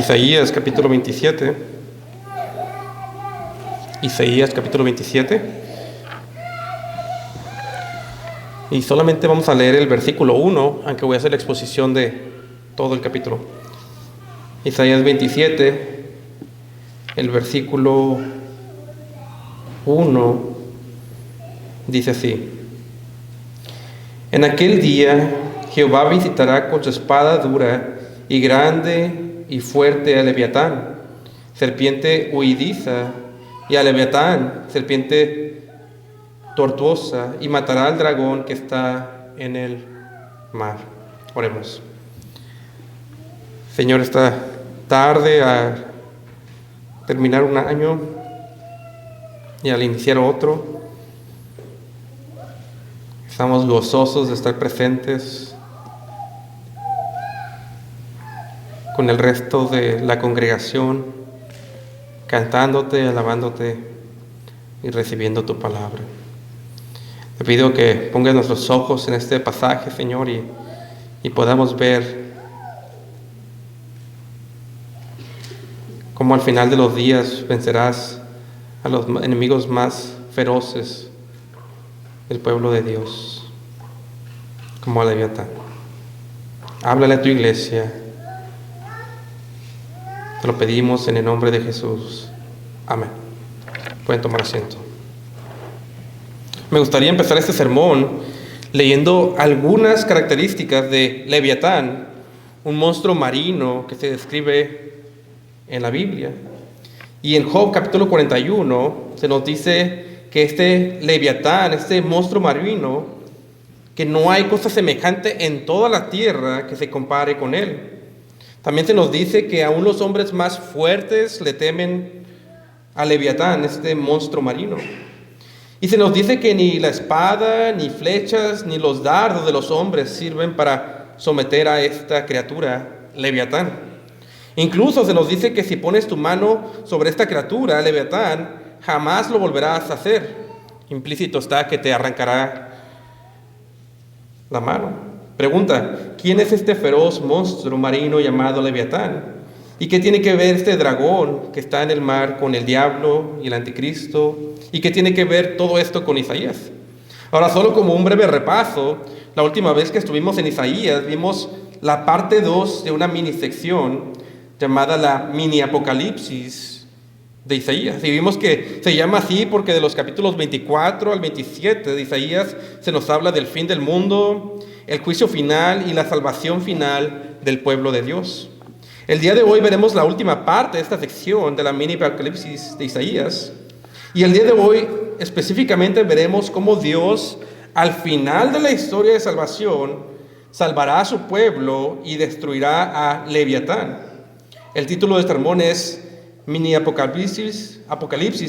Isaías capítulo 27. Isaías capítulo 27. Y solamente vamos a leer el versículo 1, aunque voy a hacer la exposición de todo el capítulo. Isaías 27, el versículo 1, dice así: En aquel día Jehová visitará con su espada dura y grande y fuerte a Leviatán, serpiente huidiza, y a Leviatán, serpiente tortuosa, y matará al dragón que está en el mar. Oremos. Señor, esta tarde, a terminar un año y al iniciar otro, estamos gozosos de estar presentes con el resto de la congregación, cantándote, alabándote y recibiendo tu palabra. Te pido que pongas nuestros ojos en este pasaje, Señor, y podamos ver cómo al final de los días vencerás a los enemigos más feroces del pueblo de Dios, como a Leviatán. Háblale a tu iglesia. Te lo pedimos en el nombre de Jesús. Amén. Pueden tomar asiento. Me gustaría empezar este sermón leyendo algunas características de Leviatán, un monstruo marino que se describe en la Biblia. Y en Job capítulo 41 se nos dice que este Leviatán, este monstruo marino, que no hay cosa semejante en toda la tierra que se compare con él. También se nos dice que aún los hombres más fuertes le temen a Leviatán, este monstruo marino. Y se nos dice que ni la espada, ni flechas, ni los dardos de los hombres sirven para someter a esta criatura, Leviatán. Incluso se nos dice que si pones tu mano sobre esta criatura, Leviatán, jamás lo volverás a hacer. Implícito está que te arrancará la mano. Pregunta: ¿quién es este feroz monstruo marino llamado Leviatán? ¿Y qué tiene que ver este dragón que está en el mar con el diablo y el anticristo? ¿Y qué tiene que ver todo esto con Isaías? Ahora, solo como un breve repaso, la última vez que estuvimos en Isaías vimos la parte 2 de una mini sección llamada la mini Apocalipsis de Isaías. Y vimos que se llama así porque de los capítulos 24 al 27 de Isaías se nos habla del fin del mundo, el juicio final y la salvación final del pueblo de Dios. El día de hoy veremos la última parte de esta sección de la mini Apocalipsis de Isaías. Y el día de hoy específicamente veremos cómo Dios, al final de la historia de salvación, salvará a su pueblo y destruirá a Leviatán. El título de este sermón es Mini Apocalipsis,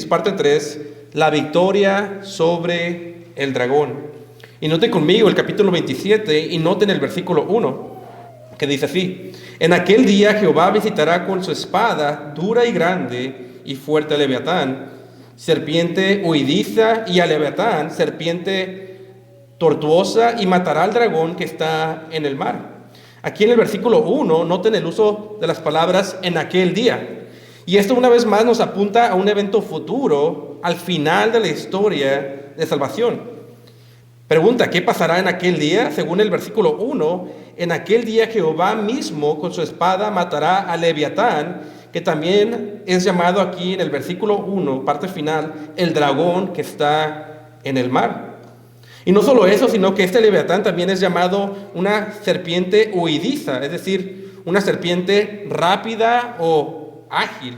parte 3, la victoria sobre el dragón. Y noten conmigo el capítulo 27 y noten el versículo 1, que dice así: En aquel día Jehová visitará con su espada dura y grande y fuerte a Leviatán, serpiente huidiza, y a Leviatán, serpiente tortuosa, y matará al dragón que está en el mar. Aquí en el versículo 1, noten el uso de las palabras en aquel día. Y esto una vez más nos apunta a un evento futuro, al final de la historia de salvación. Pregunta: ¿qué pasará en aquel día? Según el versículo 1, en aquel día Jehová mismo con su espada matará a Leviatán, que también es llamado aquí en el versículo 1, parte final, el dragón que está en el mar. Y no solo eso, sino que este Leviatán también es llamado una serpiente huidiza, es decir, una serpiente rápida o ágil.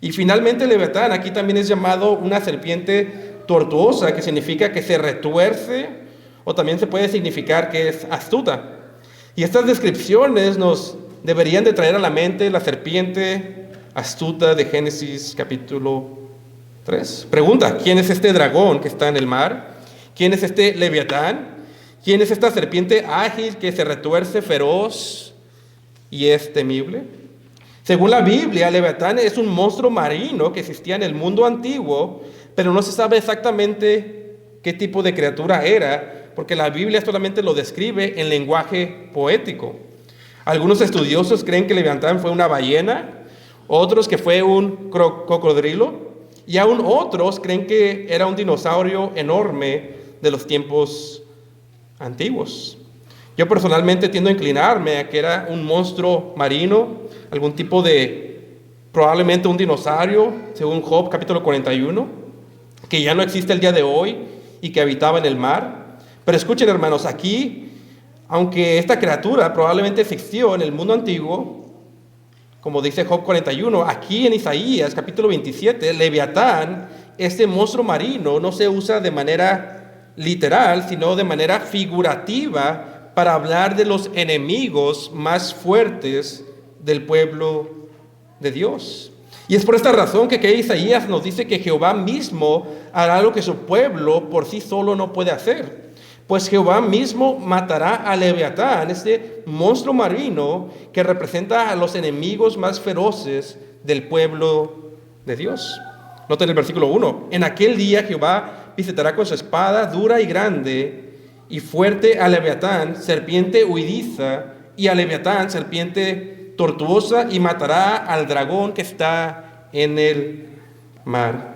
Y finalmente el Leviatán aquí también es llamado una serpiente tortuosa, que significa que se retuerce, o también se puede significar que es astuta. Y estas descripciones nos deberían de traer a la mente la serpiente astuta de Génesis capítulo 3. Pregunta: ¿quién es este dragón que está en el mar? ¿Quién es este Leviatán? ¿Quién es esta serpiente ágil que se retuerce, feroz y es temible? Según la Biblia, Leviatán es un monstruo marino que existía en el mundo antiguo, pero no se sabe exactamente qué tipo de criatura era, porque la Biblia solamente lo describe en lenguaje poético. Algunos estudiosos creen que Leviatán fue una ballena, otros que fue un cocodrilo, y aún otros creen que era un dinosaurio enorme de los tiempos antiguos. Yo personalmente tiendo a inclinarme a que era un monstruo marino, algún tipo de, probablemente un dinosaurio, según Job capítulo 41, que ya no existe el día de hoy y que habitaba en el mar. Pero escuchen, hermanos, aquí, aunque esta criatura probablemente existió en el mundo antiguo, como dice Job 41, aquí en Isaías capítulo 27, Leviatán, este monstruo marino, no se usa de manera literal, sino de manera figurativa para hablar de los enemigos más fuertes del pueblo de Dios. Y es por esta razón que Isaías nos dice que Jehová mismo hará lo que su pueblo por sí solo no puede hacer. Pues Jehová mismo matará a Leviatán, este monstruo marino que representa a los enemigos más feroces del pueblo de Dios. Noten el versículo 1. En aquel día Jehová visitará con su espada dura y grande y fuerte a Leviatán, serpiente huidiza, y a Leviatán, serpiente tortuosa, y matará al dragón que está en el mar.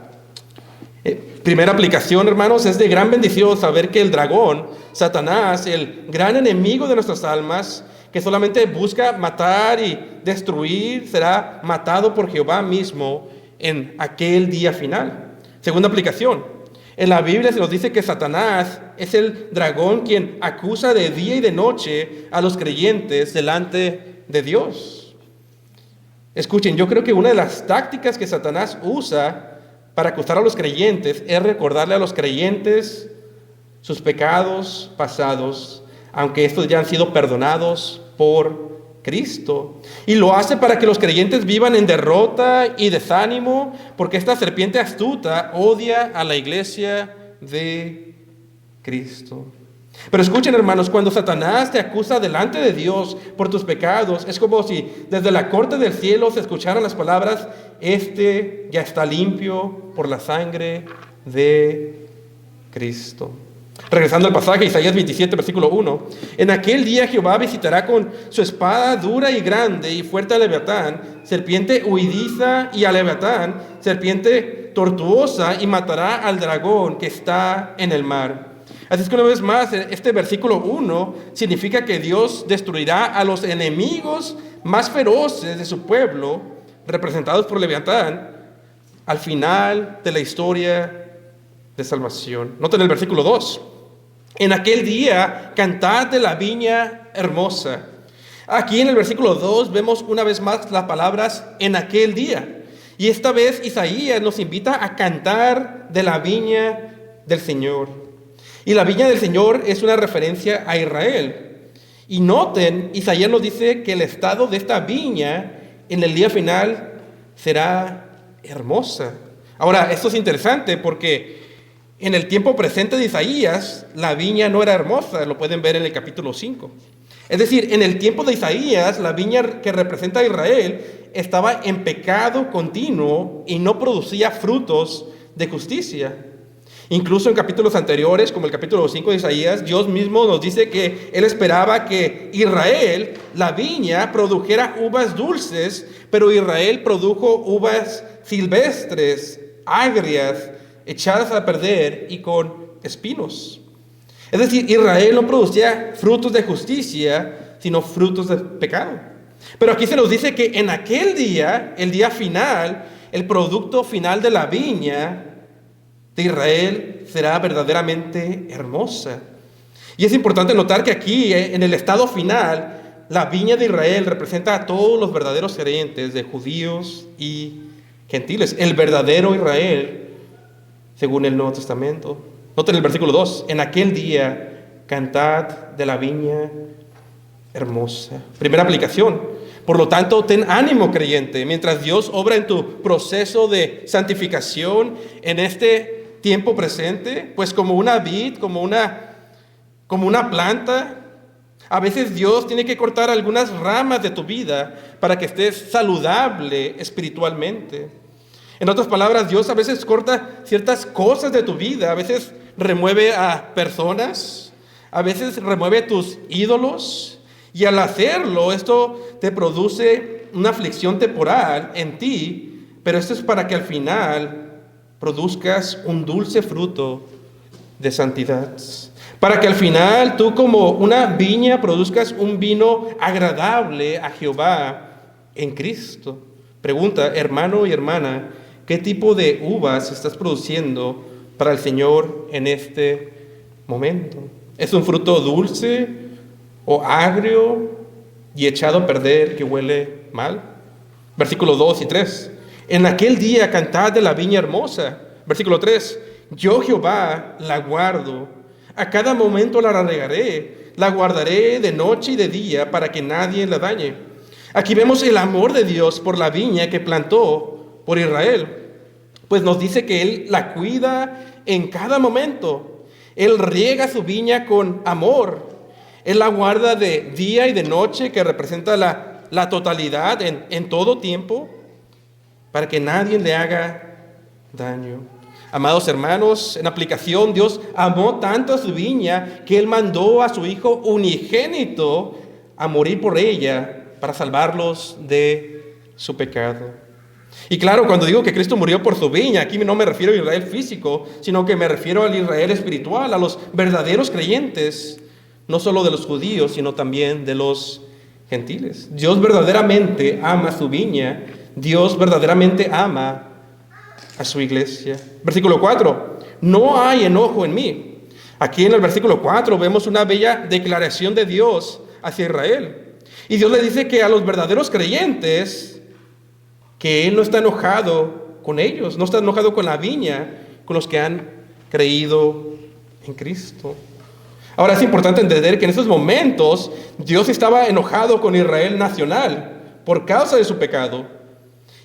Primera aplicación, hermanos, es de gran bendición saber que el dragón, Satanás, el gran enemigo de nuestras almas, que solamente busca matar y destruir, será matado por Jehová mismo en aquel día final. Segunda aplicación. En la Biblia se nos dice que Satanás es el dragón quien acusa de día y de noche a los creyentes delante de Dios. Escuchen, yo creo que una de las tácticas que Satanás usa para acusar a los creyentes es recordarle a los creyentes sus pecados pasados, aunque estos ya han sido perdonados por Cristo. Y lo hace para que los creyentes vivan en derrota y desánimo, porque esta serpiente astuta odia a la iglesia de Cristo. Pero escuchen, hermanos, cuando Satanás te acusa delante de Dios por tus pecados, es como si desde la corte del cielo se escucharan las palabras: este ya está limpio por la sangre de Cristo. Regresando al pasaje, Isaías 27, versículo 1. En aquel día Jehová visitará con su espada dura y grande y fuerte a Leviatán, serpiente huidiza, y a Leviatán, serpiente tortuosa, y matará al dragón que está en el mar. Así es que una vez más, este versículo 1 significa que Dios destruirá a los enemigos más feroces de su pueblo, representados por Leviatán, al final de la historia de salvación. Noten el versículo 2. En aquel día, cantad de la viña hermosa. Aquí en el versículo 2 vemos una vez más las palabras en aquel día. Y esta vez Isaías nos invita a cantar de la viña del Señor. Y la viña del Señor es una referencia a Israel. Y noten, Isaías nos dice que el estado de esta viña en el día final será hermosa. Ahora, esto es interesante porque en el tiempo presente de Isaías, la viña no era hermosa, lo pueden ver en el capítulo 5. Es decir, en el tiempo de Isaías, la viña que representa a Israel estaba en pecado continuo y no producía frutos de justicia. Incluso en capítulos anteriores, como el capítulo 5 de Isaías, Dios mismo nos dice que Él esperaba que Israel, la viña, produjera uvas dulces, pero Israel produjo uvas silvestres, agrias, echadas a perder y con espinos. Es decir, Israel no producía frutos de justicia, sino frutos de pecado. Pero aquí se nos dice que en aquel día, el día final, el producto final de la viña de Israel será verdaderamente hermosa. Y es importante notar que aquí, en el estado final, la viña de Israel representa a todos los verdaderos creyentes, de judíos y gentiles. El verdadero Israel, según el Nuevo Testamento. Noten el versículo 2. En aquel día, cantad de la viña hermosa. Primera aplicación. Por lo tanto, ten ánimo, creyente, mientras Dios obra en tu proceso de santificación en este tiempo presente, pues como una vid, como una planta, a veces Dios tiene que cortar algunas ramas de tu vida para que estés saludable espiritualmente. En otras palabras, Dios a veces corta ciertas cosas de tu vida, a veces remueve a personas, a veces remueve tus ídolos, y al hacerlo, esto te produce una aflicción temporal en ti, pero esto es para que al final produzcas un dulce fruto de santidad. Para que al final tú como una viña produzcas un vino agradable a Jehová en Cristo. Pregunta, hermano y hermana, ¿qué tipo de uvas estás produciendo para el Señor en este momento? ¿Es un fruto dulce o agrio y echado a perder que huele mal? Versículos 2 y 3. En aquel día cantad de la viña hermosa. Versículo 3. Yo Jehová la guardo, a cada momento la regaré, la guardaré de noche y de día para que nadie la dañe. Aquí vemos el amor de Dios por la viña que plantó por Israel, pues nos dice que Él la cuida en cada momento. Él riega su viña con amor. Él la guarda de día y de noche, que representa la totalidad en todo tiempo, para que nadie le haga daño. Amados hermanos, en aplicación, Dios amó tanto a su viña que Él mandó a su Hijo unigénito a morir por ella para salvarlos de su pecado. Y claro, cuando digo que Cristo murió por su viña, aquí no me refiero a Israel físico, sino que me refiero al Israel espiritual, a los verdaderos creyentes, no solo de los judíos, sino también de los gentiles. Dios verdaderamente ama su viña, Dios verdaderamente ama a su iglesia. Versículo 4, no hay enojo en mí. Aquí en el versículo 4 vemos una bella declaración de Dios hacia Israel. Y Dios le dice que a los verdaderos creyentes, que Él no está enojado con ellos, no está enojado con la viña, con los que han creído en Cristo. Ahora es importante entender que en esos momentos Dios estaba enojado con Israel nacional por causa de su pecado.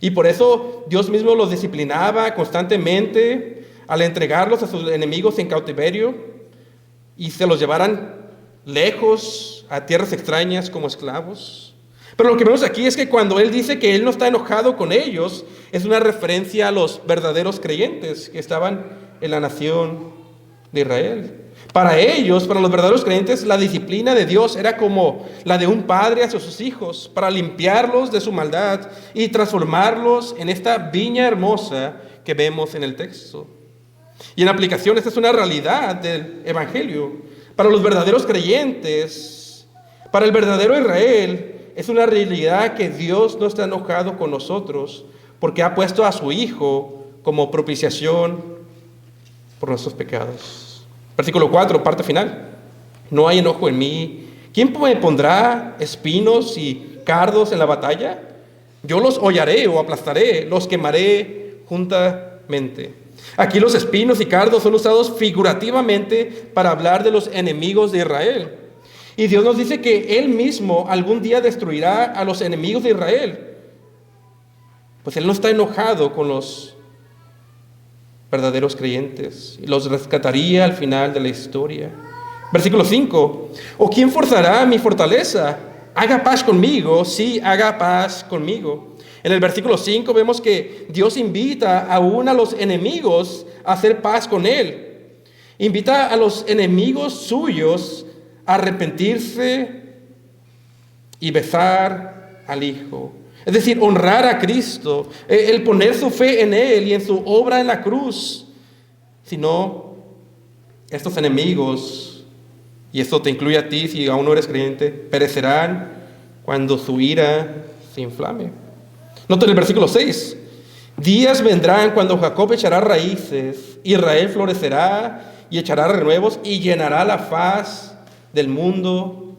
Y por eso Dios mismo los disciplinaba constantemente al entregarlos a sus enemigos en cautiverio y se los llevaran lejos a tierras extrañas como esclavos. Pero lo que vemos aquí es que cuando Él dice que Él no está enojado con ellos, es una referencia a los verdaderos creyentes que estaban en la nación de Israel. Para ellos, para los verdaderos creyentes, la disciplina de Dios era como la de un padre hacia sus hijos, para limpiarlos de su maldad y transformarlos en esta viña hermosa que vemos en el texto. Y en aplicación, esta es una realidad del Evangelio. Para los verdaderos creyentes, para el verdadero Israel, es una realidad que Dios no está enojado con nosotros porque ha puesto a su Hijo como propiciación por nuestros pecados. Versículo 4, parte final. No hay enojo en mí. ¿Quién me pondrá espinos y cardos en la batalla? Yo los hollaré o aplastaré, los quemaré juntamente. Aquí los espinos y cardos son usados figurativamente para hablar de los enemigos de Israel. Y Dios nos dice que Él mismo algún día destruirá a los enemigos de Israel. Pues Él no está enojado con los verdaderos creyentes y los rescataría al final de la historia. Versículo 5. ¿O quién forzará mi fortaleza? Haga paz conmigo, sí, haga paz conmigo. En el versículo 5 vemos que Dios invita aún a los enemigos a hacer paz con Él. Invita a los enemigos suyos a arrepentirse y besar al Hijo. Es decir, honrar a Cristo, el poner su fe en Él y en su obra en la cruz. Si no, estos enemigos, y esto te incluye a ti si aún no eres creyente, perecerán cuando su ira se inflame. Nota el versículo 6. Días vendrán cuando Jacob echará raíces, Israel florecerá y echará renuevos y llenará la faz del mundo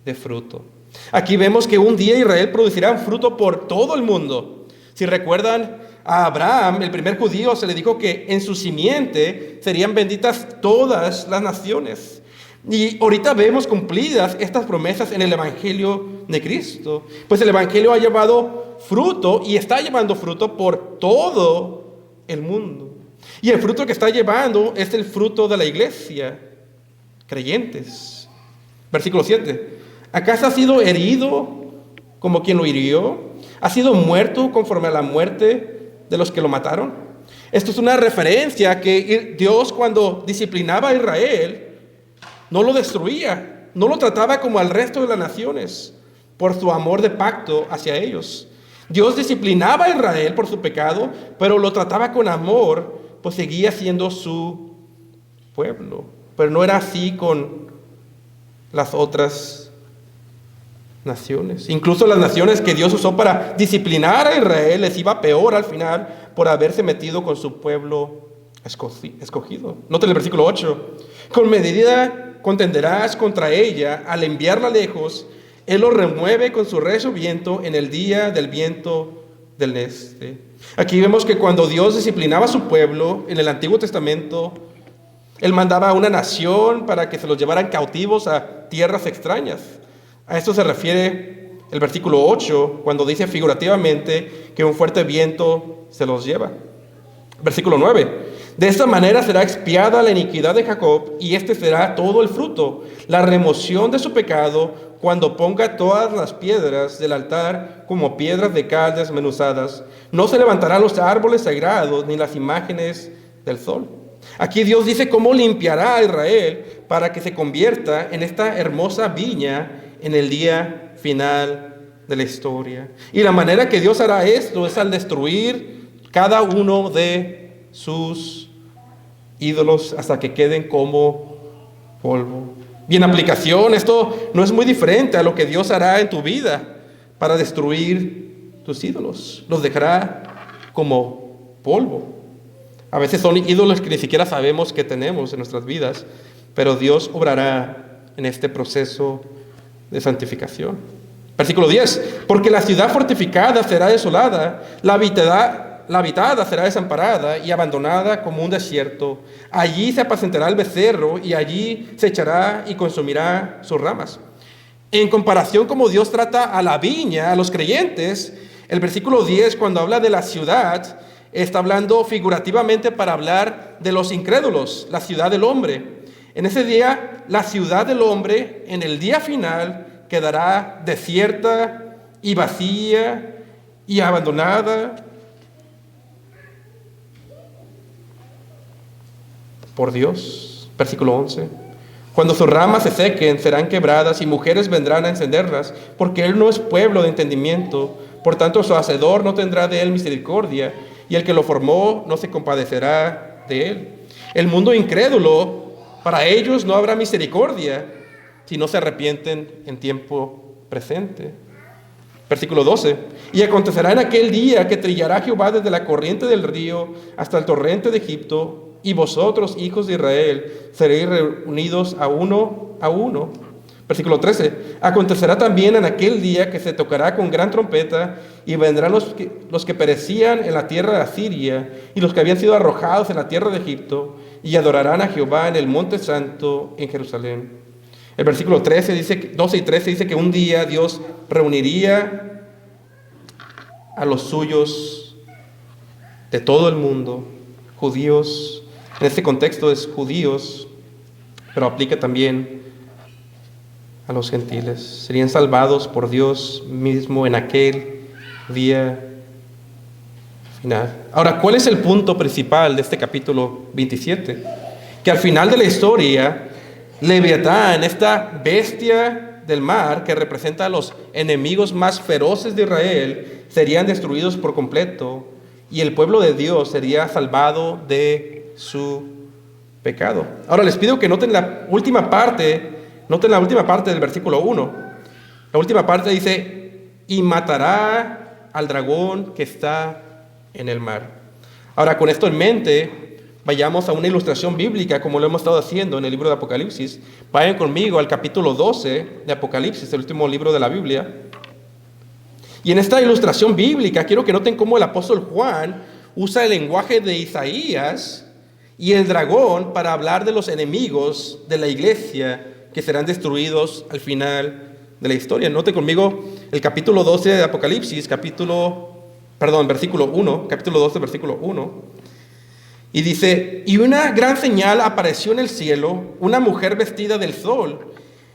de fruto. Aquí vemos que un día Israel producirá fruto por todo el mundo. Si recuerdan, a Abraham, el primer judío, se le dijo que en su simiente serían benditas todas las naciones. Y ahorita vemos cumplidas estas promesas en el Evangelio de Cristo. Pues el Evangelio ha llevado fruto y está llevando fruto por todo el mundo. Y el fruto que está llevando es el fruto de la iglesia, creyentes. Versículo 7. ¿Acaso ha sido herido como quien lo hirió? ¿Ha sido muerto conforme a la muerte de los que lo mataron? Esto es una referencia a que Dios, cuando disciplinaba a Israel, no lo destruía, no lo trataba como al resto de las naciones, por su amor de pacto hacia ellos. Dios disciplinaba a Israel por su pecado, pero lo trataba con amor, pues seguía siendo su pueblo. Pero no era así con las otras naciones. Incluso las naciones que Dios usó para disciplinar a Israel les iba peor al final por haberse metido con su pueblo escogido. Noten el versículo 8. Con medida contenderás contra ella al enviarla lejos. Él lo remueve con su recio viento en el día del viento del este. Aquí vemos que cuando Dios disciplinaba a su pueblo en el Antiguo Testamento, Él mandaba a una nación para que se los llevaran cautivos a tierras extrañas. A esto se refiere el versículo 8, cuando dice figurativamente que un fuerte viento se los lleva. Versículo 9. De esta manera será expiada la iniquidad de Jacob, y este será todo el fruto, la remoción de su pecado, cuando ponga todas las piedras del altar como piedras de cal desmenuzadas. No se levantarán los árboles sagrados ni las imágenes del sol. Aquí Dios dice cómo limpiará a Israel para que se convierta en esta hermosa viña en el día final de la historia. Y la manera que Dios hará esto es al destruir cada uno de sus ídolos hasta que queden como polvo. Y en aplicación, esto no es muy diferente a lo que Dios hará en tu vida para destruir tus ídolos. Los dejará como polvo. A veces son ídolos que ni siquiera sabemos que tenemos en nuestras vidas, pero Dios obrará en este proceso de santificación. Versículo 10. Porque la ciudad fortificada será desolada, la habitada será desamparada y abandonada como un desierto. Allí se apacentará el becerro y allí se echará y consumirá sus ramas. En comparación como Dios trata a la viña, a los creyentes, el versículo 10, cuando habla de la ciudad, está hablando figurativamente para hablar de los incrédulos, la ciudad del hombre. En ese día, la ciudad del hombre, en el día final, quedará desierta y vacía y abandonada por Dios. Versículo 11. Cuando sus ramas se sequen, serán quebradas y mujeres vendrán a encenderlas, porque él no es pueblo de entendimiento. Por tanto, su hacedor no tendrá de él misericordia, y el que lo formó no se compadecerá de él. El mundo incrédulo, para ellos no habrá misericordia si no se arrepienten en tiempo presente. Versículo 12. Y acontecerá en aquel día que trillará Jehová desde la corriente del río hasta el torrente de Egipto, y vosotros, hijos de Israel, seréis reunidos a uno a uno. Versículo 13. Acontecerá también en aquel día que se tocará con gran trompeta, y vendrán los que perecían en la tierra de Asiria, y los que habían sido arrojados en la tierra de Egipto, y adorarán a Jehová en el monte santo en Jerusalén. El versículo 12 y 13 dice que un día Dios reuniría a los suyos de todo el mundo, judíos. En este contexto es judíos, pero aplica también a los gentiles. Serían salvados por Dios mismo en aquel día final. Ahora, ¿cuál es el punto principal de este capítulo 27? Que al final de la historia, Leviatán, esta bestia del mar que representa a los enemigos más feroces de Israel, serían destruidos por completo y el pueblo de Dios sería salvado de su pecado. Ahora les pido que noten la última parte del versículo 1. La última parte dice, y matará al dragón que está en el mar. Ahora, con esto en mente, vayamos a una ilustración bíblica como lo hemos estado haciendo en el libro de Apocalipsis. Vayan conmigo al capítulo 12 de Apocalipsis, el último libro de la Biblia. Y en esta ilustración bíblica quiero que noten cómo el apóstol Juan usa el lenguaje de Isaías y el dragón para hablar de los enemigos de la iglesia que serán destruidos al final de la historia. Note conmigo el capítulo 12 de Apocalipsis, versículo 1, capítulo 12, versículo 1. Y dice, y una gran señal apareció en el cielo, una mujer vestida del sol,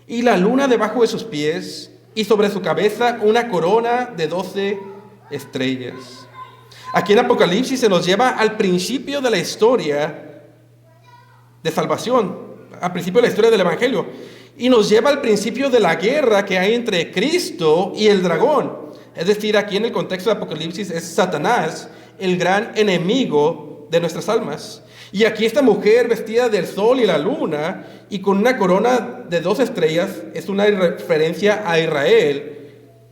y la luna debajo de sus pies, y sobre su cabeza una corona de 12 estrellas. Aquí en Apocalipsis se nos lleva al principio de la historia de salvación, al principio de la historia del Evangelio. y nos lleva al principio de la guerra que hay entre Cristo y el dragón. Es decir, aquí en el contexto de Apocalipsis es Satanás, el gran enemigo de nuestras almas. Y aquí esta mujer vestida del sol y la luna y con una corona de 2 estrellas es una referencia a Israel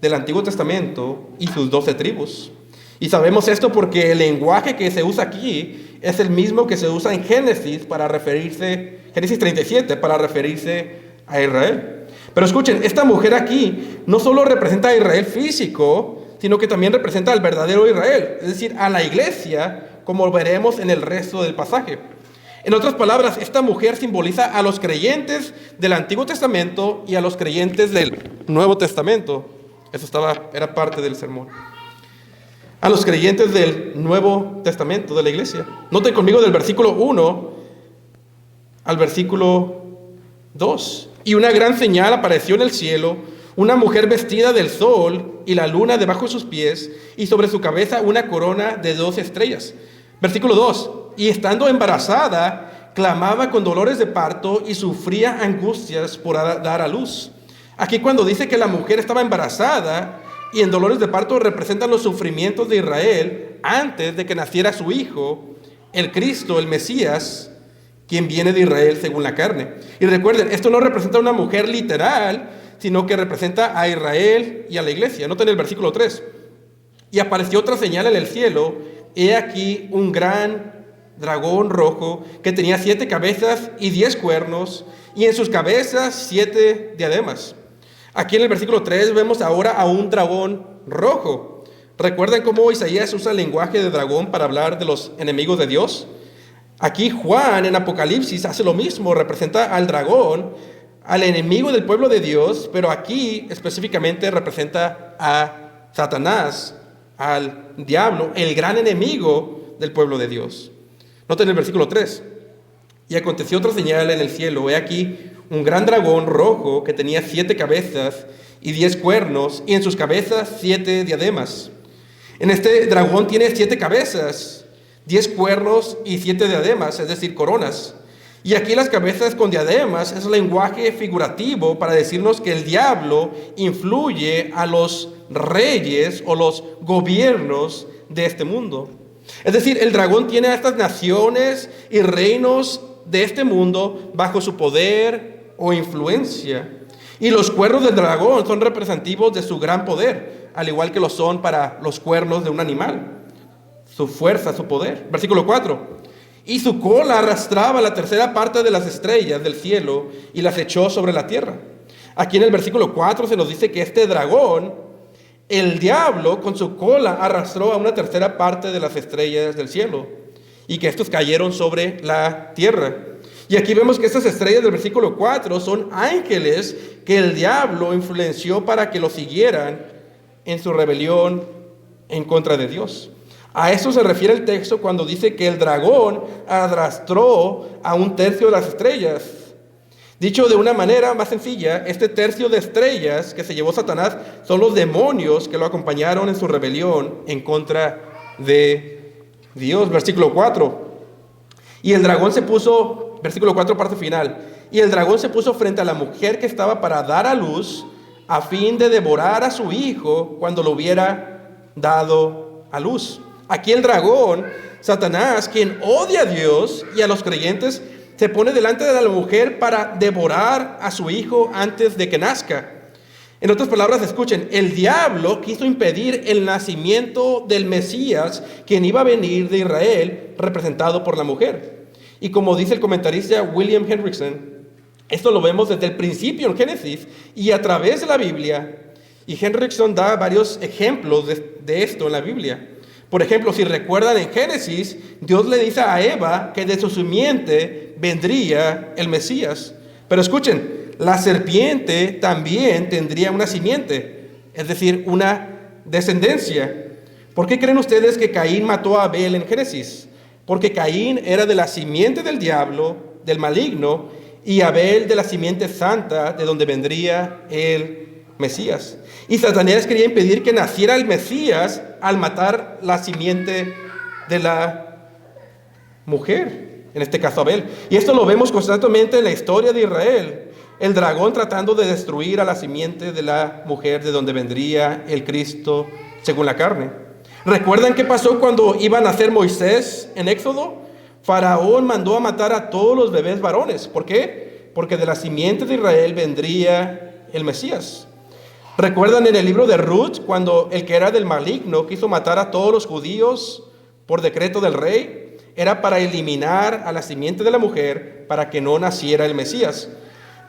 del Antiguo Testamento y sus 12 tribus. Y sabemos esto porque el lenguaje que se usa aquí es el mismo que se usa en Génesis 37, para referirse a Israel. Pero escuchen, esta mujer aquí no solo representa a Israel físico, sino que también representa al verdadero Israel, es decir, a la iglesia, como veremos en el resto del pasaje. En otras palabras, esta mujer simboliza a los creyentes del Antiguo Testamento y a los creyentes del Nuevo Testamento. Eso era parte del sermón. A los creyentes del Nuevo Testamento de la iglesia. Noten conmigo del versículo 1 al versículo 2. Y una gran señal apareció en el cielo, una mujer vestida del sol y la luna debajo de sus pies, y sobre su cabeza una corona de 2 estrellas. Versículo 2. Y estando embarazada, clamaba con dolores de parto y sufría angustias por dar a luz. Aquí cuando dice que la mujer estaba embarazada y en dolores de parto representan los sufrimientos de Israel antes de que naciera su hijo, el Cristo, el Mesías, quien viene de Israel según la carne. Y recuerden, esto no representa a una mujer literal, sino que representa a Israel y a la iglesia. Noten el versículo 3. Y apareció otra señal en el cielo, he aquí un gran dragón rojo que tenía 7 cabezas y 10 cuernos, y en sus cabezas 7 diademas. Aquí en el versículo 3 vemos ahora a un dragón rojo. ¿Recuerdan cómo Isaías usa el lenguaje de dragón para hablar de los enemigos de Dios? Aquí Juan en Apocalipsis hace lo mismo, representa al dragón, al enemigo del pueblo de Dios, pero aquí específicamente representa a Satanás, al diablo, el gran enemigo del pueblo de Dios. Noten el versículo 3. Y aconteció otra señal en el cielo, he aquí un gran dragón rojo que tenía 7 cabezas y 10 cuernos, y en sus cabezas 7 diademas. En este dragón tiene 7 cabezas, 10 cuernos y 7 diademas, es decir, coronas. Y aquí las cabezas con diademas es lenguaje figurativo para decirnos que el diablo influye a los reyes o los gobiernos de este mundo. Es decir, el dragón tiene a estas naciones y reinos de este mundo bajo su poder o influencia. Y los cuernos del dragón son representativos de su gran poder, al igual que lo son para los cuernos de un animal. Su fuerza, su poder. Versículo 4. Y su cola arrastraba la tercera parte de las estrellas del cielo y las echó sobre la tierra. Aquí en el versículo 4 se nos dice que este dragón, el diablo, con su cola arrastró a una tercera parte de las estrellas del cielo y que estos cayeron sobre la tierra. Y aquí vemos que estas estrellas del versículo 4 son ángeles que el diablo influenció para que lo siguieran en su rebelión en contra de Dios. A eso se refiere el texto cuando dice que el dragón arrastró a un tercio de las estrellas. Dicho de una manera más sencilla, este tercio de estrellas que se llevó Satanás son los demonios que lo acompañaron en su rebelión en contra de Dios. Versículo 4. Y el dragón se puso, versículo 4, parte final. Y el dragón se puso frente a la mujer que estaba para dar a luz, a fin de devorar a su hijo cuando lo hubiera dado a luz. Aquí el dragón, Satanás, quien odia a Dios y a los creyentes, se pone delante de la mujer para devorar a su hijo antes de que nazca. En otras palabras, escuchen, el diablo quiso impedir el nacimiento del Mesías, quien iba a venir de Israel, representado por la mujer. Y como dice el comentarista William Hendrickson, esto lo vemos desde el principio en Génesis y a través de la Biblia. Y Hendrickson da varios ejemplos de esto en la Biblia. Por ejemplo, si recuerdan en Génesis, Dios le dice a Eva que de su simiente vendría el Mesías. Pero escuchen, la serpiente también tendría una simiente, es decir, una descendencia. ¿Por qué creen ustedes que Caín mató a Abel en Génesis? Porque Caín era de la simiente del diablo, del maligno, y Abel de la simiente santa, de donde vendría el Mesías. Y Satanás quería impedir que naciera el Mesías al matar la simiente de la mujer, en este caso Abel. Y esto lo vemos constantemente en la historia de Israel. el dragón tratando de destruir a la simiente de la mujer de donde vendría el Cristo según la carne. ¿Recuerdan qué pasó cuando iba a nacer Moisés en Éxodo? Faraón mandó a matar a todos los bebés varones. ¿Por qué? Porque de la simiente de Israel vendría el Mesías. ¿Recuerdan en el libro de Ruth cuando el que era del maligno quiso matar a todos los judíos por decreto del rey? Era para eliminar a la simiente de la mujer para que no naciera el Mesías.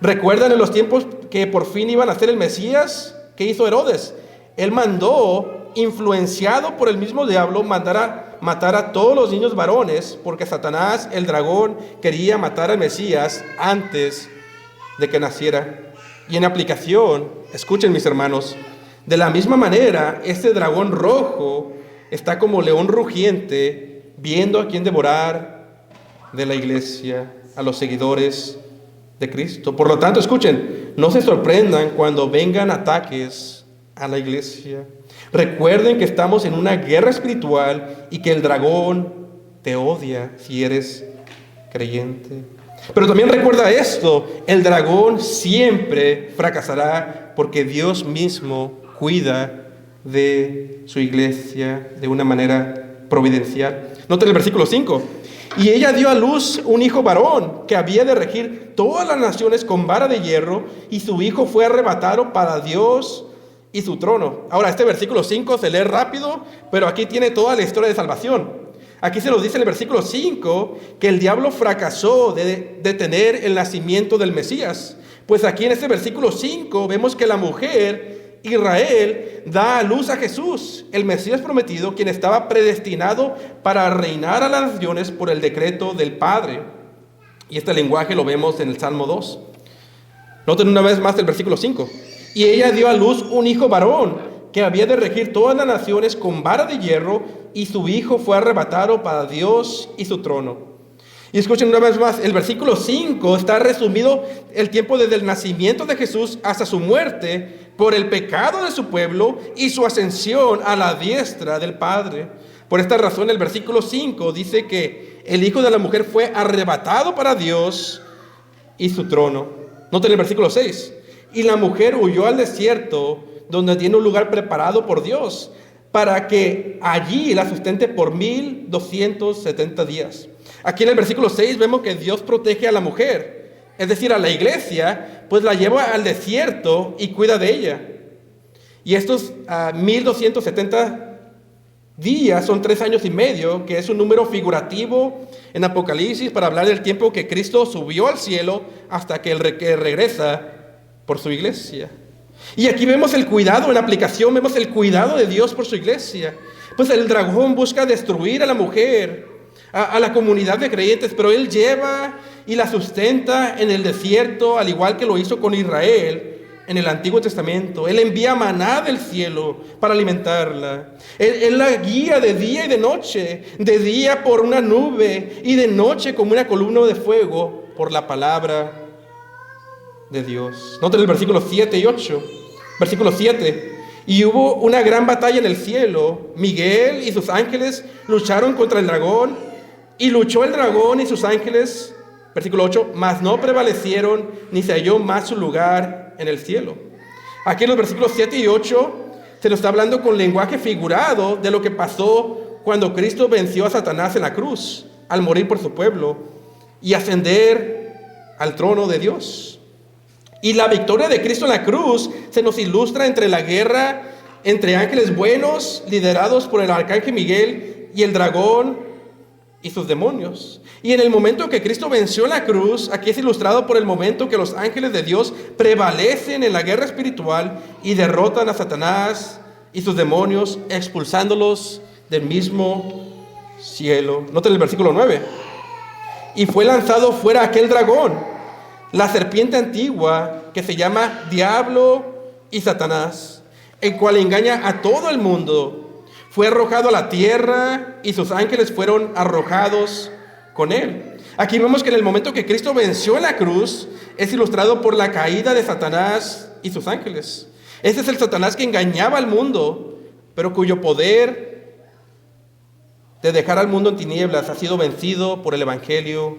¿Recuerdan en los tiempos que por fin iba a nacer el Mesías? ¿Qué hizo Herodes? Él mandó, influenciado por el mismo diablo, matar a todos los niños varones, porque Satanás, el dragón, quería matar al Mesías antes de que naciera. Y en aplicación, escuchen mis hermanos, de la misma manera, este dragón rojo está como león rugiente, viendo a quién devorar de la iglesia, a los seguidores de Cristo. Por lo tanto, escuchen, no se sorprendan cuando vengan ataques a la iglesia. Recuerden que estamos en una guerra espiritual y que el dragón te odia si eres creyente. Pero también recuerda esto, el dragón siempre fracasará porque Dios mismo cuida de su iglesia de una manera providencial. Noten el versículo 5. Y ella dio a luz un hijo varón que había de regir todas las naciones con vara de hierro, y su hijo fue arrebatado para Dios y su trono. Ahora, este versículo 5 se lee rápido, pero aquí tiene toda la historia de salvación. Aquí se nos dice en el versículo 5 que el diablo fracasó de detener el nacimiento del Mesías. Pues aquí en este versículo 5 vemos que la mujer, Israel, da a luz a Jesús, el Mesías prometido, quien estaba predestinado para reinar a las naciones por el decreto del Padre. Y este lenguaje lo vemos en el Salmo 2. Noten una vez más el versículo 5. Y ella dio a luz un hijo varón que había de regir todas las naciones con vara de hierro, y su hijo fue arrebatado para Dios y su trono. Y escuchen una vez más, el versículo 5 está resumido el tiempo desde el nacimiento de Jesús hasta su muerte por el pecado de su pueblo y su ascensión a la diestra del Padre. Por esta razón el versículo 5 dice que el hijo de la mujer fue arrebatado para Dios y su trono. Noten el versículo 6. Y la mujer huyó al desierto, donde tiene un lugar preparado por Dios, para que allí la sustente por 1270 días. Aquí en el versículo 6 vemos que Dios protege a la mujer, es decir, a la iglesia, pues la lleva al desierto y cuida de ella. Y estos 1270 días son 3 años y medio, que es un número figurativo en Apocalipsis para hablar del tiempo que Cristo subió al cielo hasta que regresa por su iglesia. Y aquí vemos el cuidado, en aplicación vemos el cuidado de Dios por su iglesia. Pues el dragón busca destruir a la mujer, a la comunidad de creyentes, pero él lleva y la sustenta en el desierto, al igual que lo hizo con Israel en el Antiguo Testamento. Él envía maná del cielo para alimentarla. Él la guía de día y de noche, de día por una nube y de noche como una columna de fuego por la palabra de Dios. Noten el versículo 7 y 8. Versículo 7. Y hubo una gran batalla en el cielo. Miguel y sus ángeles lucharon contra el dragón, y luchó el dragón y sus ángeles. Versículo 8. Mas no prevalecieron, ni se halló más su lugar en el cielo. Aquí en los versículos 7 y 8 se nos está hablando con lenguaje figurado de lo que pasó cuando Cristo venció a Satanás en la cruz, al morir por su pueblo y ascender al trono de Dios. Y la victoria de Cristo en la cruz se nos ilustra entre la guerra entre ángeles buenos, liderados por el arcángel Miguel, y el dragón y sus demonios. Y en el momento que Cristo venció en la cruz, aquí es ilustrado por el momento que los ángeles de Dios prevalecen en la guerra espiritual y derrotan a Satanás y sus demonios, expulsándolos del mismo cielo. Noten el versículo 9. Y fue lanzado fuera aquel dragón, la serpiente antigua, que se llama Diablo y Satanás, el cual engaña a todo el mundo. Fue arrojado a la tierra y sus ángeles fueron arrojados con él. Aquí vemos que en el momento que Cristo venció en la cruz, es ilustrado por la caída de Satanás y sus ángeles. Ese es el Satanás que engañaba al mundo, pero cuyo poder de dejar al mundo en tinieblas ha sido vencido por el Evangelio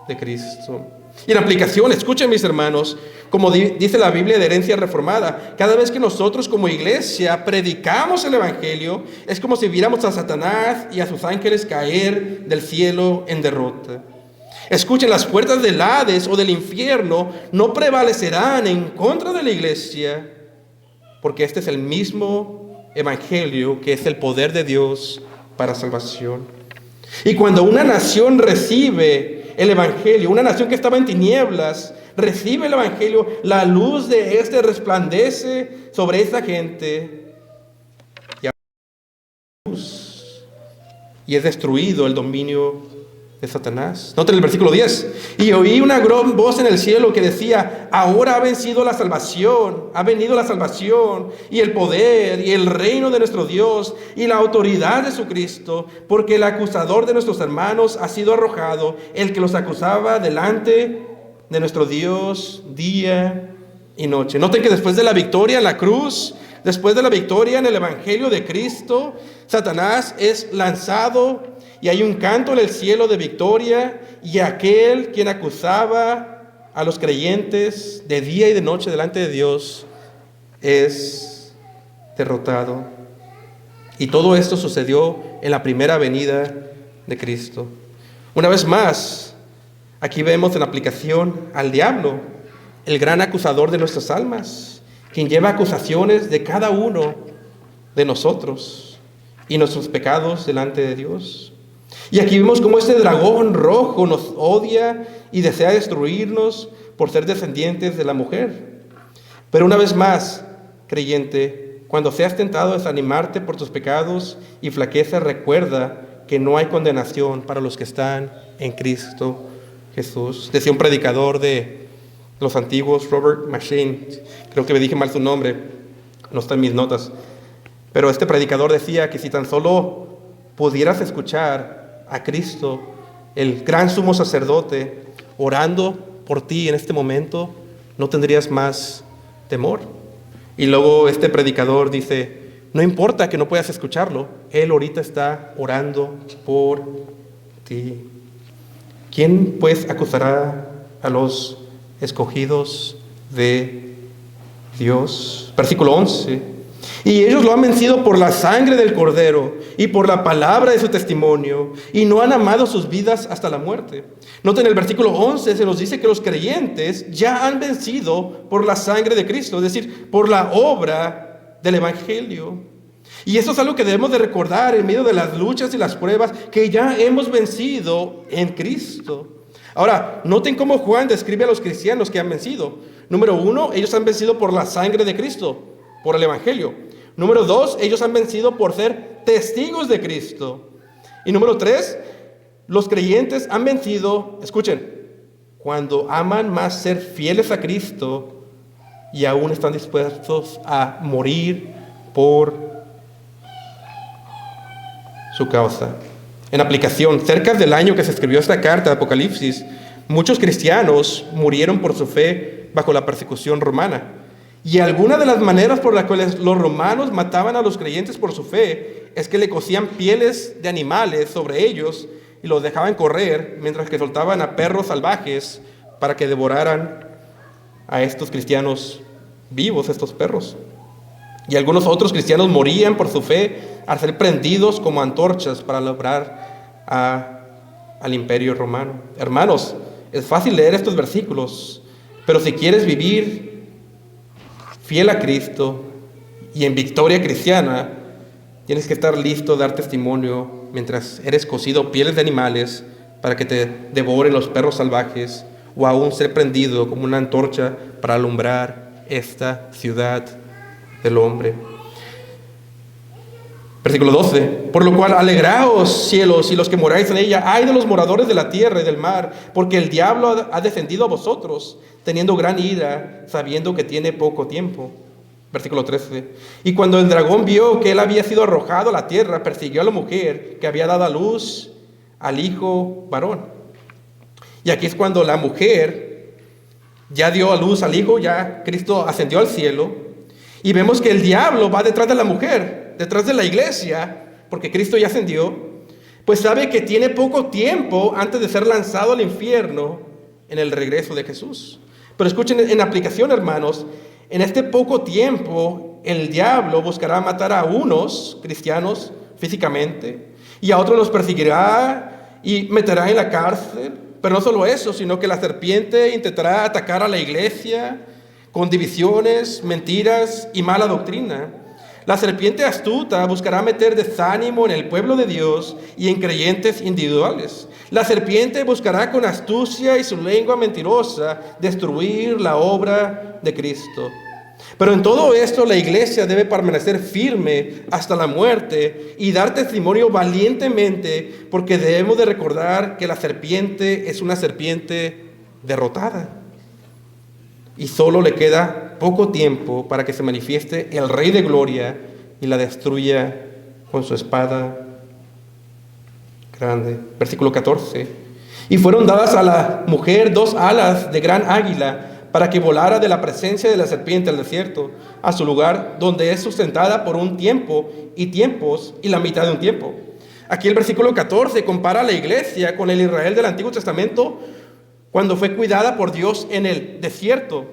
de Cristo. Y en aplicación, escuchen mis hermanos, como dice la Biblia de Herencia Reformada, cada vez que nosotros como iglesia predicamos el Evangelio, es como si viéramos a Satanás y a sus ángeles caer del cielo en derrota. Escuchen, las puertas del Hades o del infierno no prevalecerán en contra de la iglesia, porque este es el mismo Evangelio que es el poder de Dios para salvación. Y cuando una nación recibe el Evangelio, una nación que estaba en tinieblas, recibe el Evangelio, la luz de este resplandece sobre esa gente y es destruido el dominio de Satanás. Noten el versículo 10. Y oí una gran voz en el cielo que decía: ahora ha vencido la salvación, ha venido la salvación y el poder y el reino de nuestro Dios y la autoridad de su Cristo, porque el acusador de nuestros hermanos ha sido arrojado, el que los acusaba delante de nuestro Dios día y noche. Noten que después de la victoria en la cruz, después de la victoria en el Evangelio de Cristo, Satanás es lanzado y hay un canto en el cielo de victoria, y aquel quien acusaba a los creyentes de día y de noche delante de Dios es derrotado. Y todo esto sucedió en la primera venida de Cristo. Una vez más, aquí vemos en aplicación al diablo, el gran acusador de nuestras almas, quien lleva acusaciones de cada uno de nosotros y nuestros pecados delante de Dios. Y aquí vemos cómo este dragón rojo nos odia y desea destruirnos por ser descendientes de la mujer. Pero una vez más, creyente, cuando seas tentado a desanimarte por tus pecados y flaqueza, recuerda que no hay condenación para los que están en Cristo Jesús. Decía un predicador de los antiguos, Robert Machine, creo que me dije mal su nombre, no está en mis notas, pero este predicador decía que si tan solo pudieras escuchar a Cristo, el gran sumo sacerdote, orando por ti en este momento, no tendrías más temor. Y luego este predicador dice: no importa que no puedas escucharlo, Él ahorita está orando por ti. ¿Quién pues acusará a los escogidos de Dios? Versículo 11. Y ellos lo han vencido por la sangre del Cordero y por la palabra de su testimonio, y no han amado sus vidas hasta la muerte. Noten el versículo 11, se nos dice que los creyentes ya han vencido por la sangre de Cristo, es decir, por la obra del Evangelio. Y eso es algo que debemos de recordar en medio de las luchas y las pruebas, que ya hemos vencido en Cristo. Ahora, noten cómo Juan describe a los cristianos que han vencido. Número 1, ellos han vencido por la sangre de Cristo, por el Evangelio. Número 2, ellos han vencido por ser testigos de Cristo. Y número 3, los creyentes han vencido, escuchen, cuando aman más ser fieles a Cristo y aún están dispuestos a morir por su causa. En aplicación, cerca del año que se escribió esta carta de Apocalipsis, muchos cristianos murieron por su fe bajo la persecución romana. Y alguna de las maneras por las cuales los romanos mataban a los creyentes por su fe es que le cosían pieles de animales sobre ellos y los dejaban correr, mientras que soltaban a perros salvajes para que devoraran a estos cristianos vivos, estos perros. Y algunos otros cristianos morían por su fe al ser prendidos como antorchas para alumbrar al imperio romano. Hermanos, es fácil leer estos versículos, pero si quieres vivir fiel a Cristo y en victoria cristiana, tienes que estar listo a dar testimonio mientras eres cocido pieles de animales para que te devoren los perros salvajes, o aún ser prendido como una antorcha para alumbrar esta ciudad del hombre. Versículo 12. Por lo cual, alegraos, cielos, y los que moráis en ella. Ay de los moradores de la tierra y del mar, porque el diablo ha descendido a vosotros, teniendo gran ira, sabiendo que tiene poco tiempo. Versículo 13. Y cuando el dragón vio que él había sido arrojado a la tierra, persiguió a la mujer que había dado a luz al hijo varón. Y aquí es cuando la mujer ya dio a luz al hijo, ya Cristo ascendió al cielo, y vemos que el diablo va detrás de la mujer, detrás de la iglesia, porque Cristo ya ascendió, pues sabe que tiene poco tiempo antes de ser lanzado al infierno en el regreso de Jesús. Pero escuchen, en aplicación, hermanos, en este poco tiempo el diablo buscará matar a unos cristianos físicamente y a otros los perseguirá y meterá en la cárcel. Pero no solo eso, sino que la serpiente intentará atacar a la iglesia con divisiones, mentiras y mala doctrina. La serpiente astuta buscará meter desánimo en el pueblo de Dios y en creyentes individuales. La serpiente buscará con astucia y su lengua mentirosa destruir la obra de Cristo. Pero en todo esto la iglesia debe permanecer firme hasta la muerte y dar testimonio valientemente, porque debemos de recordar que la serpiente es una serpiente derrotada. Y solo le queda poco tiempo para que se manifieste el Rey de Gloria y la destruya con su espada grande. Versículo 14. Y fueron dadas a la mujer 2 alas de gran águila para que volara de la presencia de la serpiente al desierto, a su lugar donde es sustentada por un tiempo y tiempos y la mitad de un tiempo. Aquí el versículo 14 compara a la iglesia con el Israel del Antiguo Testamento cuando fue cuidada por Dios en el desierto.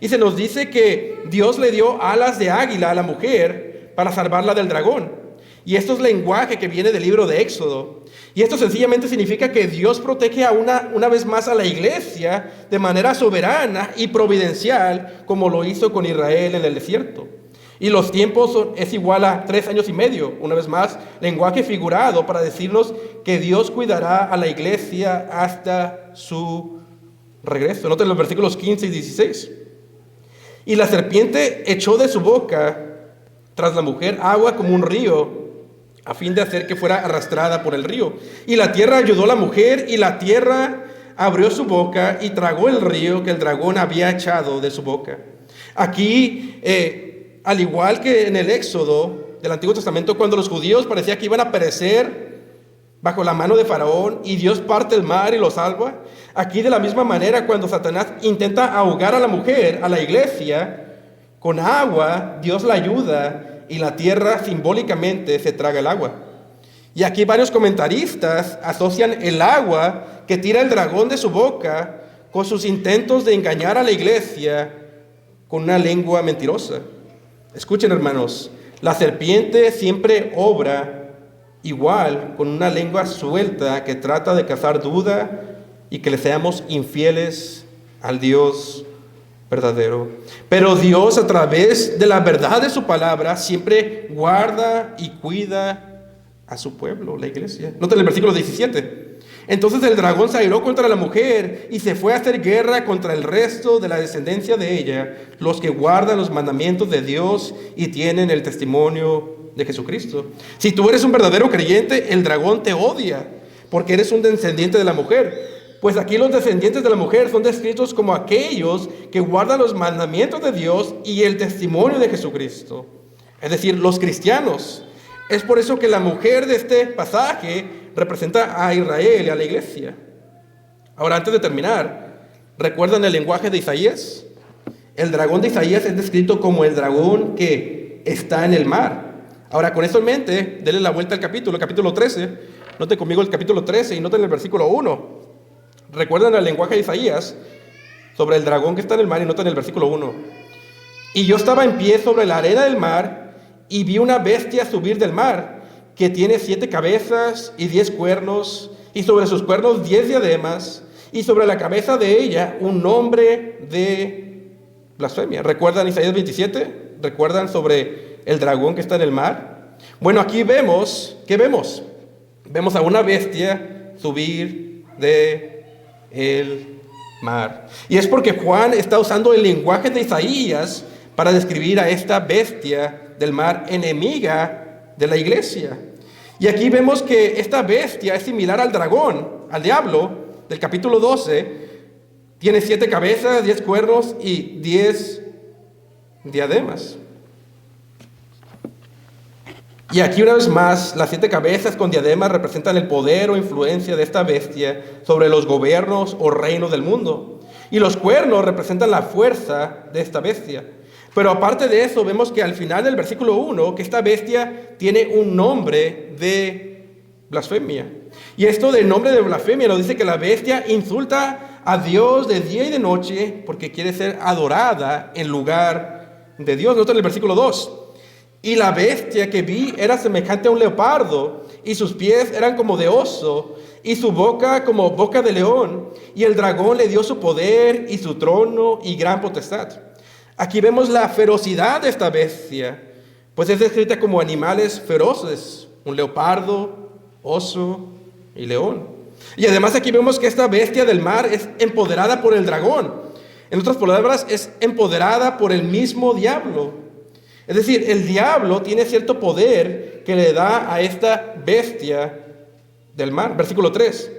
Y se nos dice que Dios le dio alas de águila a la mujer para salvarla del dragón. Y esto es lenguaje que viene del libro de Éxodo. Y esto sencillamente significa que Dios protege una vez más a la iglesia de manera soberana y providencial, como lo hizo con Israel en el desierto. Y los tiempos es igual a 3 años y medio. Una vez más, lenguaje figurado para decirnos que Dios cuidará a la iglesia hasta su regreso. Noten los versículos 15 y 16. Y la serpiente echó de su boca tras la mujer agua como un río, a fin de hacer que fuera arrastrada por el río. Y la tierra ayudó a la mujer, y la tierra abrió su boca y tragó el río que el dragón había echado de su boca. Aquí, al igual que en el Éxodo del Antiguo Testamento, cuando los judíos parecía que iban a perecer bajo la mano de Faraón y Dios parte el mar y lo salva, aquí de la misma manera cuando Satanás intenta ahogar a la mujer, a la iglesia, con agua, Dios la ayuda y la tierra simbólicamente se traga el agua. Y aquí varios comentaristas asocian el agua que tira el dragón de su boca con sus intentos de engañar a la iglesia con una lengua mentirosa. Escuchen, hermanos, la serpiente siempre obra igual con una lengua suelta que trata de causar duda y que le seamos infieles al Dios verdadero. Pero Dios, a través de la verdad de su palabra, siempre guarda y cuida a su pueblo, la iglesia. Noten el versículo 17. Entonces el dragón se airó contra la mujer y se fue a hacer guerra contra el resto de la descendencia de ella, los que guardan los mandamientos de Dios y tienen el testimonio de Jesucristo. Si tú eres un verdadero creyente, el dragón te odia porque eres un descendiente de la mujer. Pues aquí los descendientes de la mujer son descritos como aquellos que guardan los mandamientos de Dios y el testimonio de Jesucristo. Es decir, los cristianos. Es por eso que la mujer de este pasaje representa a Israel y a la iglesia. Ahora, antes de terminar, ¿recuerdan el lenguaje de Isaías? El dragón de Isaías es descrito como el dragón que está en el mar. Ahora, con esto en mente, denle la vuelta al capítulo 13. Noten conmigo el capítulo 13 y noten el versículo 1. ¿Recuerdan el lenguaje de Isaías sobre el dragón que está en el mar? Y noten el versículo 1. Y yo estaba en pie sobre la arena del mar y vi una bestia subir del mar, que tiene 7 cabezas y 10 cuernos, y sobre sus cuernos 10 diademas, y sobre la cabeza de ella un nombre de blasfemia. ¿Recuerdan Isaías 27? ¿Recuerdan sobre el dragón que está en el mar? Bueno, aquí vemos, ¿qué vemos? Vemos a una bestia subir de el mar. Y es porque Juan está usando el lenguaje de Isaías para describir a esta bestia del mar, enemiga de la iglesia. Y aquí vemos que esta bestia es similar al dragón, al diablo, del capítulo 12. Tiene 7 cabezas, 10 cuernos y 10 diademas. Y aquí una vez más, las 7 cabezas con diademas representan el poder o influencia de esta bestia sobre los gobiernos o reinos del mundo. Y los cuernos representan la fuerza de esta bestia. Pero aparte de eso, vemos que al final del versículo 1, que esta bestia tiene un nombre de blasfemia. Y esto del nombre de blasfemia nos dice que la bestia insulta a Dios de día y de noche porque quiere ser adorada en lugar de Dios. Nota en el versículo 2. Y la bestia que vi era semejante a un leopardo, y sus pies eran como de oso, y su boca como boca de león, y el dragón le dio su poder y su trono y gran potestad. Aquí vemos la ferocidad de esta bestia, pues es descrita como animales feroces, un leopardo, oso y león. Y además aquí vemos que esta bestia del mar es empoderada por el dragón. En otras palabras, es empoderada por el mismo diablo. Es decir, el diablo tiene cierto poder que le da a esta bestia del mar. Versículo 3.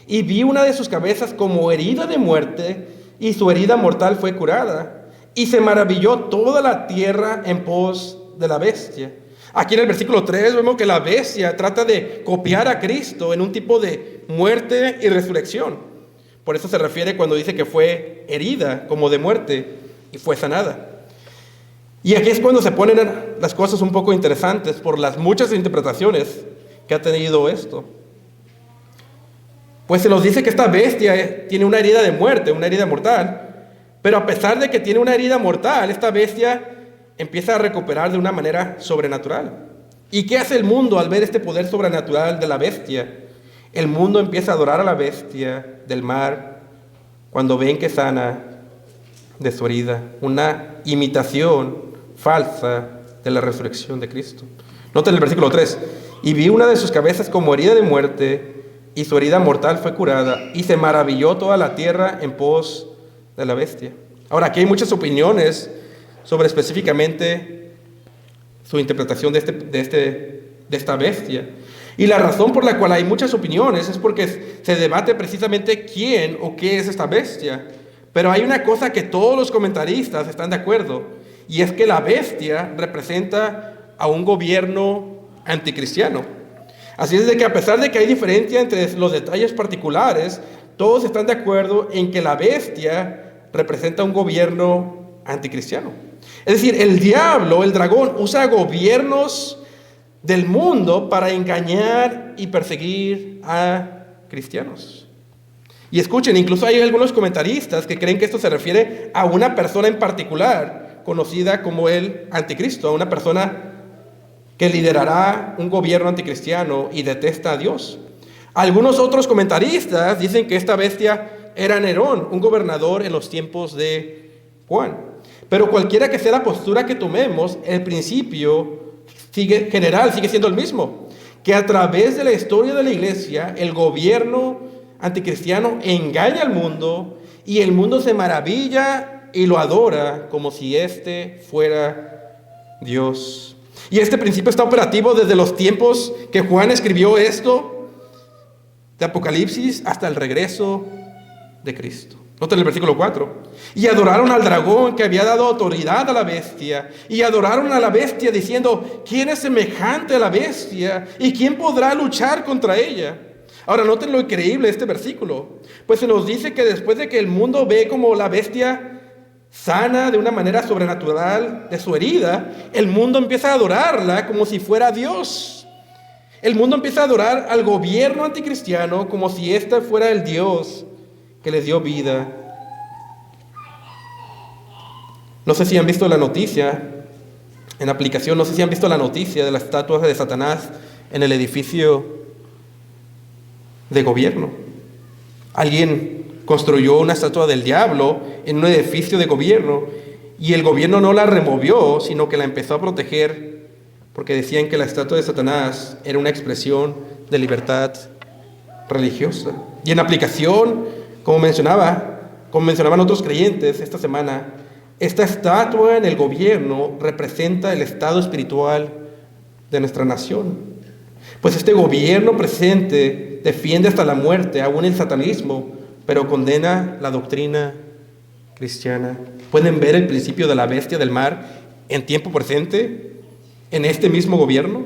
Y vi una de sus cabezas como herida de muerte, y su herida mortal fue curada. Y se maravilló toda la tierra en pos de la bestia. Aquí en el versículo 3 vemos que la bestia trata de copiar a Cristo en un tipo de muerte y resurrección. Por eso se refiere cuando dice que fue herida como de muerte y fue sanada. Y aquí es cuando se ponen las cosas un poco interesantes por las muchas interpretaciones que ha tenido esto. Pues se nos dice que esta bestia tiene una herida de muerte, una herida mortal, pero a pesar de que tiene una herida mortal, esta bestia empieza a recuperar de una manera sobrenatural. ¿Y qué hace el mundo al ver este poder sobrenatural de la bestia? El mundo empieza a adorar a la bestia del mar cuando ven que sana de su herida, una imitación falsa de la resurrección de Cristo. Noten el versículo 3. Y vi una de sus cabezas como herida de muerte, y su herida mortal fue curada, y se maravilló toda la tierra en pos de la bestia. Ahora, aquí hay muchas opiniones sobre específicamente su interpretación de esta bestia. Y la razón por la cual hay muchas opiniones es porque se debate precisamente quién o qué es esta bestia. Pero hay una cosa que todos los comentaristas están de acuerdo, y es que la bestia representa a un gobierno anticristiano. Así es de que a pesar de que hay diferencia entre los detalles particulares, todos están de acuerdo en que la bestia representa un gobierno anticristiano. Es decir, el diablo, el dragón, usa gobiernos del mundo para engañar y perseguir a cristianos. Y escuchen, incluso hay algunos comentaristas que creen que esto se refiere a una persona en particular, conocida como el anticristo, a una persona que liderará un gobierno anticristiano y detesta a Dios. Algunos otros comentaristas dicen que esta bestia era Nerón, un gobernador en los tiempos de Juan. Pero cualquiera que sea la postura que tomemos, el principio general sigue siendo el mismo, que a través de la historia de la iglesia, el gobierno anticristiano engaña al mundo y el mundo se maravilla y lo adora como si este fuera Dios. Y este principio está operativo desde los tiempos que Juan escribió esto, de Apocalipsis, hasta el regreso de Cristo. Noten el versículo 4. Y adoraron al dragón que había dado autoridad a la bestia. Y adoraron a la bestia diciendo, ¿quién es semejante a la bestia? ¿Y quién podrá luchar contra ella? Ahora noten lo increíble de este versículo. Pues se nos dice que después de que el mundo ve como la bestia sana de una manera sobrenatural de su herida, el mundo empieza a adorarla como si fuera Dios. El mundo empieza a adorar al gobierno anticristiano como si éste fuera el Dios que les dio vida. No sé si han visto la noticia, en aplicación, no sé si han visto la noticia de las estatuas de Satanás en el edificio de gobierno. Alguien construyó una estatua del diablo en un edificio de gobierno y el gobierno no la removió, sino que la empezó a proteger porque decían que la estatua de Satanás era una expresión de libertad religiosa. Y en aplicación, como mencionaban otros creyentes esta semana, esta estatua en el gobierno representa el estado espiritual de nuestra nación. Pues este gobierno presente defiende hasta la muerte, aún el satanismo, pero condena la doctrina cristiana. ¿Pueden ver el principio de la bestia del mar en tiempo presente, en este mismo gobierno?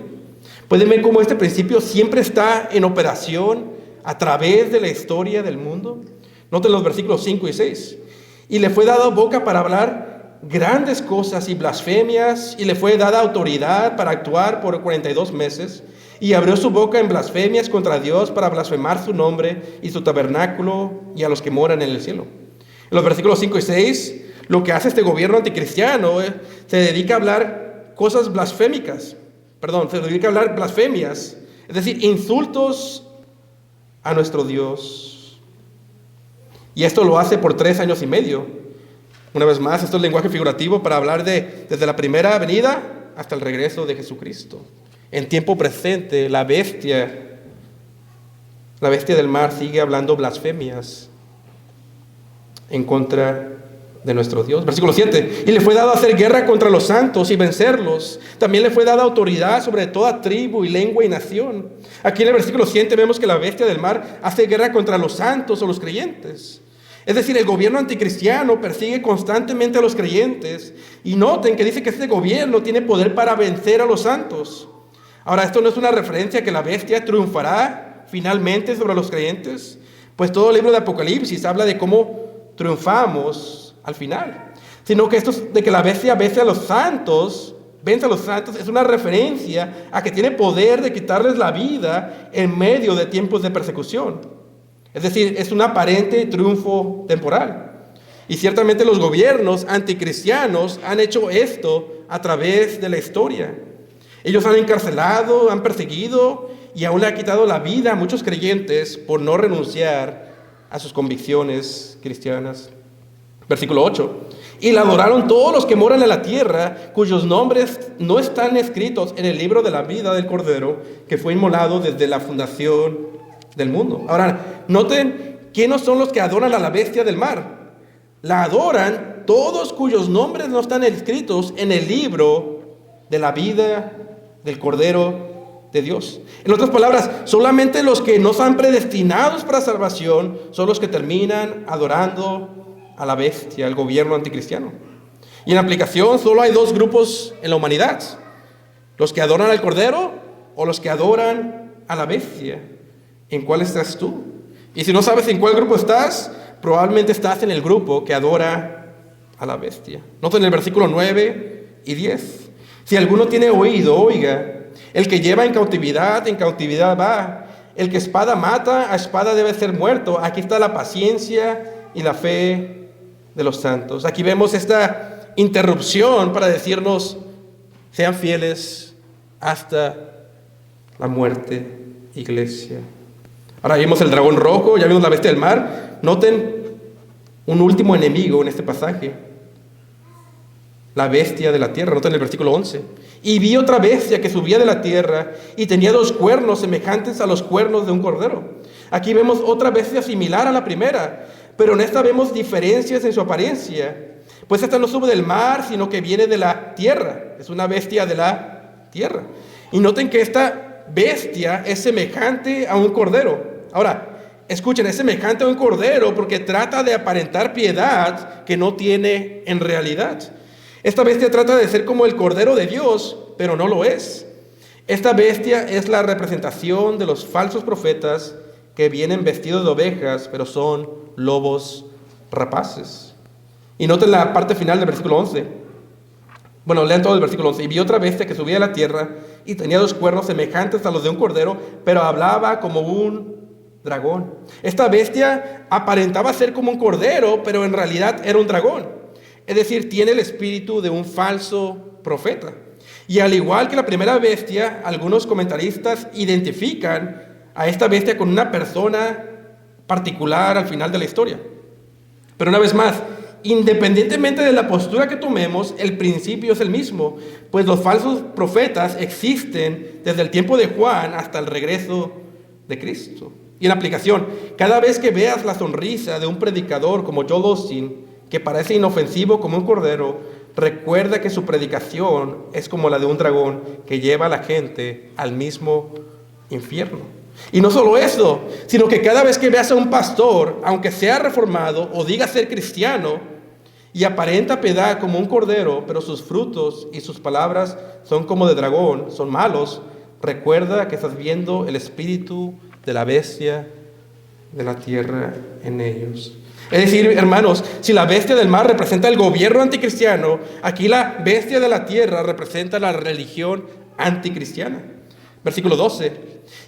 ¿Pueden ver cómo este principio siempre está en operación a través de la historia del mundo? Noten los versículos 5 y 6. Y le fue dado boca para hablar grandes cosas y blasfemias, y le fue dada autoridad para actuar por 42 meses, y abrió su boca en blasfemias contra Dios para blasfemar su nombre y su tabernáculo y a los que moran en el cielo. En los versículos 5 y 6, lo que hace este gobierno anticristiano se dedica a hablar cosas blasfémicas, se dedica a hablar blasfemias, es decir, insultos a nuestro Dios. Y esto lo hace por 3 años y medio. Una vez más, esto es lenguaje figurativo para hablar desde la primera venida hasta el regreso de Jesucristo. En tiempo presente, la bestia del mar sigue hablando blasfemias en contra de nuestro Dios. Versículo 7. Y le fue dado hacer guerra contra los santos y vencerlos. También le fue dada autoridad sobre toda tribu y lengua y nación. Aquí en el versículo 7 vemos que la bestia del mar hace guerra contra los santos o los creyentes. Es decir, el gobierno anticristiano persigue constantemente a los creyentes. Y noten que dice que este gobierno tiene poder para vencer a los santos. Ahora, esto no es una referencia a que la bestia triunfará finalmente sobre los creyentes, pues todo el libro de Apocalipsis habla de cómo triunfamos al final, sino que esto de que la bestia vence a los santos, es una referencia a que tiene poder de quitarles la vida en medio de tiempos de persecución. Es decir, es un aparente triunfo temporal. Y ciertamente los gobiernos anticristianos han hecho esto a través de la historia. Ellos han encarcelado, han perseguido y aún le han quitado la vida a muchos creyentes por no renunciar a sus convicciones cristianas. Versículo 8. Y la adoraron todos los que moran en la tierra, cuyos nombres no están escritos en el libro de la vida del Cordero, que fue inmolado desde la fundación del mundo. Ahora, noten quiénes son los que adoran a la bestia del mar. La adoran todos cuyos nombres no están escritos en el libro de la vida del Cordero de Dios. En otras palabras, solamente los que no están predestinados para salvación son los que terminan adorando a la bestia, al gobierno anticristiano. Y en aplicación, solo hay 2 grupos en la humanidad: los que adoran al Cordero o los que adoran a la bestia. ¿En cuál estás tú? Y si no sabes en cuál grupo estás, probablemente estás en el grupo que adora a la bestia. Noten el versículo 9 y 10. Si alguno tiene oído, oiga. El que lleva en cautividad va. El que espada mata, a espada debe ser muerto. Aquí está la paciencia y la fe de los santos. Aquí vemos esta interrupción para decirnos: sean fieles hasta la muerte, iglesia. Ahora vimos el dragón rojo, ya vimos la bestia del mar. Noten un último enemigo en este pasaje: la bestia de la tierra. Noten el versículo 11. Y vi otra bestia que subía de la tierra y tenía 2 cuernos semejantes a los cuernos de un cordero. Aquí vemos otra bestia similar a la primera, pero en esta vemos diferencias en su apariencia. Pues esta no sube del mar, sino que viene de la tierra. Es una bestia de la tierra. Y noten que esta bestia es semejante a un cordero. Ahora, escuchen, es semejante a un cordero porque trata de aparentar piedad que no tiene en realidad. Esta bestia trata de ser como el Cordero de Dios, pero no lo es. Esta bestia es la representación de los falsos profetas que vienen vestidos de ovejas, pero son lobos rapaces. Y noten la parte final del versículo 11. Bueno, lean todo el versículo 11. Y vi otra bestia que subía a la tierra y tenía 2 cuernos semejantes a los de un cordero, pero hablaba como un dragón. Esta bestia aparentaba ser como un cordero, pero en realidad era un dragón. Es decir, tiene el espíritu de un falso profeta. Y al igual que la primera bestia, algunos comentaristas identifican a esta bestia con una persona particular al final de la historia. Pero una vez más, independientemente de la postura que tomemos, el principio es el mismo, pues los falsos profetas existen desde el tiempo de Juan hasta el regreso de Cristo. Y en aplicación, cada vez que veas la sonrisa de un predicador como Joel Osteen, que parece inofensivo como un cordero, recuerda que su predicación es como la de un dragón que lleva a la gente al mismo infierno. Y no solo eso, sino que cada vez que veas a un pastor, aunque sea reformado o diga ser cristiano, y aparenta piedad como un cordero, pero sus frutos y sus palabras son como de dragón, son malos, recuerda que estás viendo el espíritu de la bestia de la tierra en ellos. Es decir, hermanos, si la bestia del mar representa el gobierno anticristiano, aquí la bestia de la tierra representa la religión anticristiana. Versículo 12.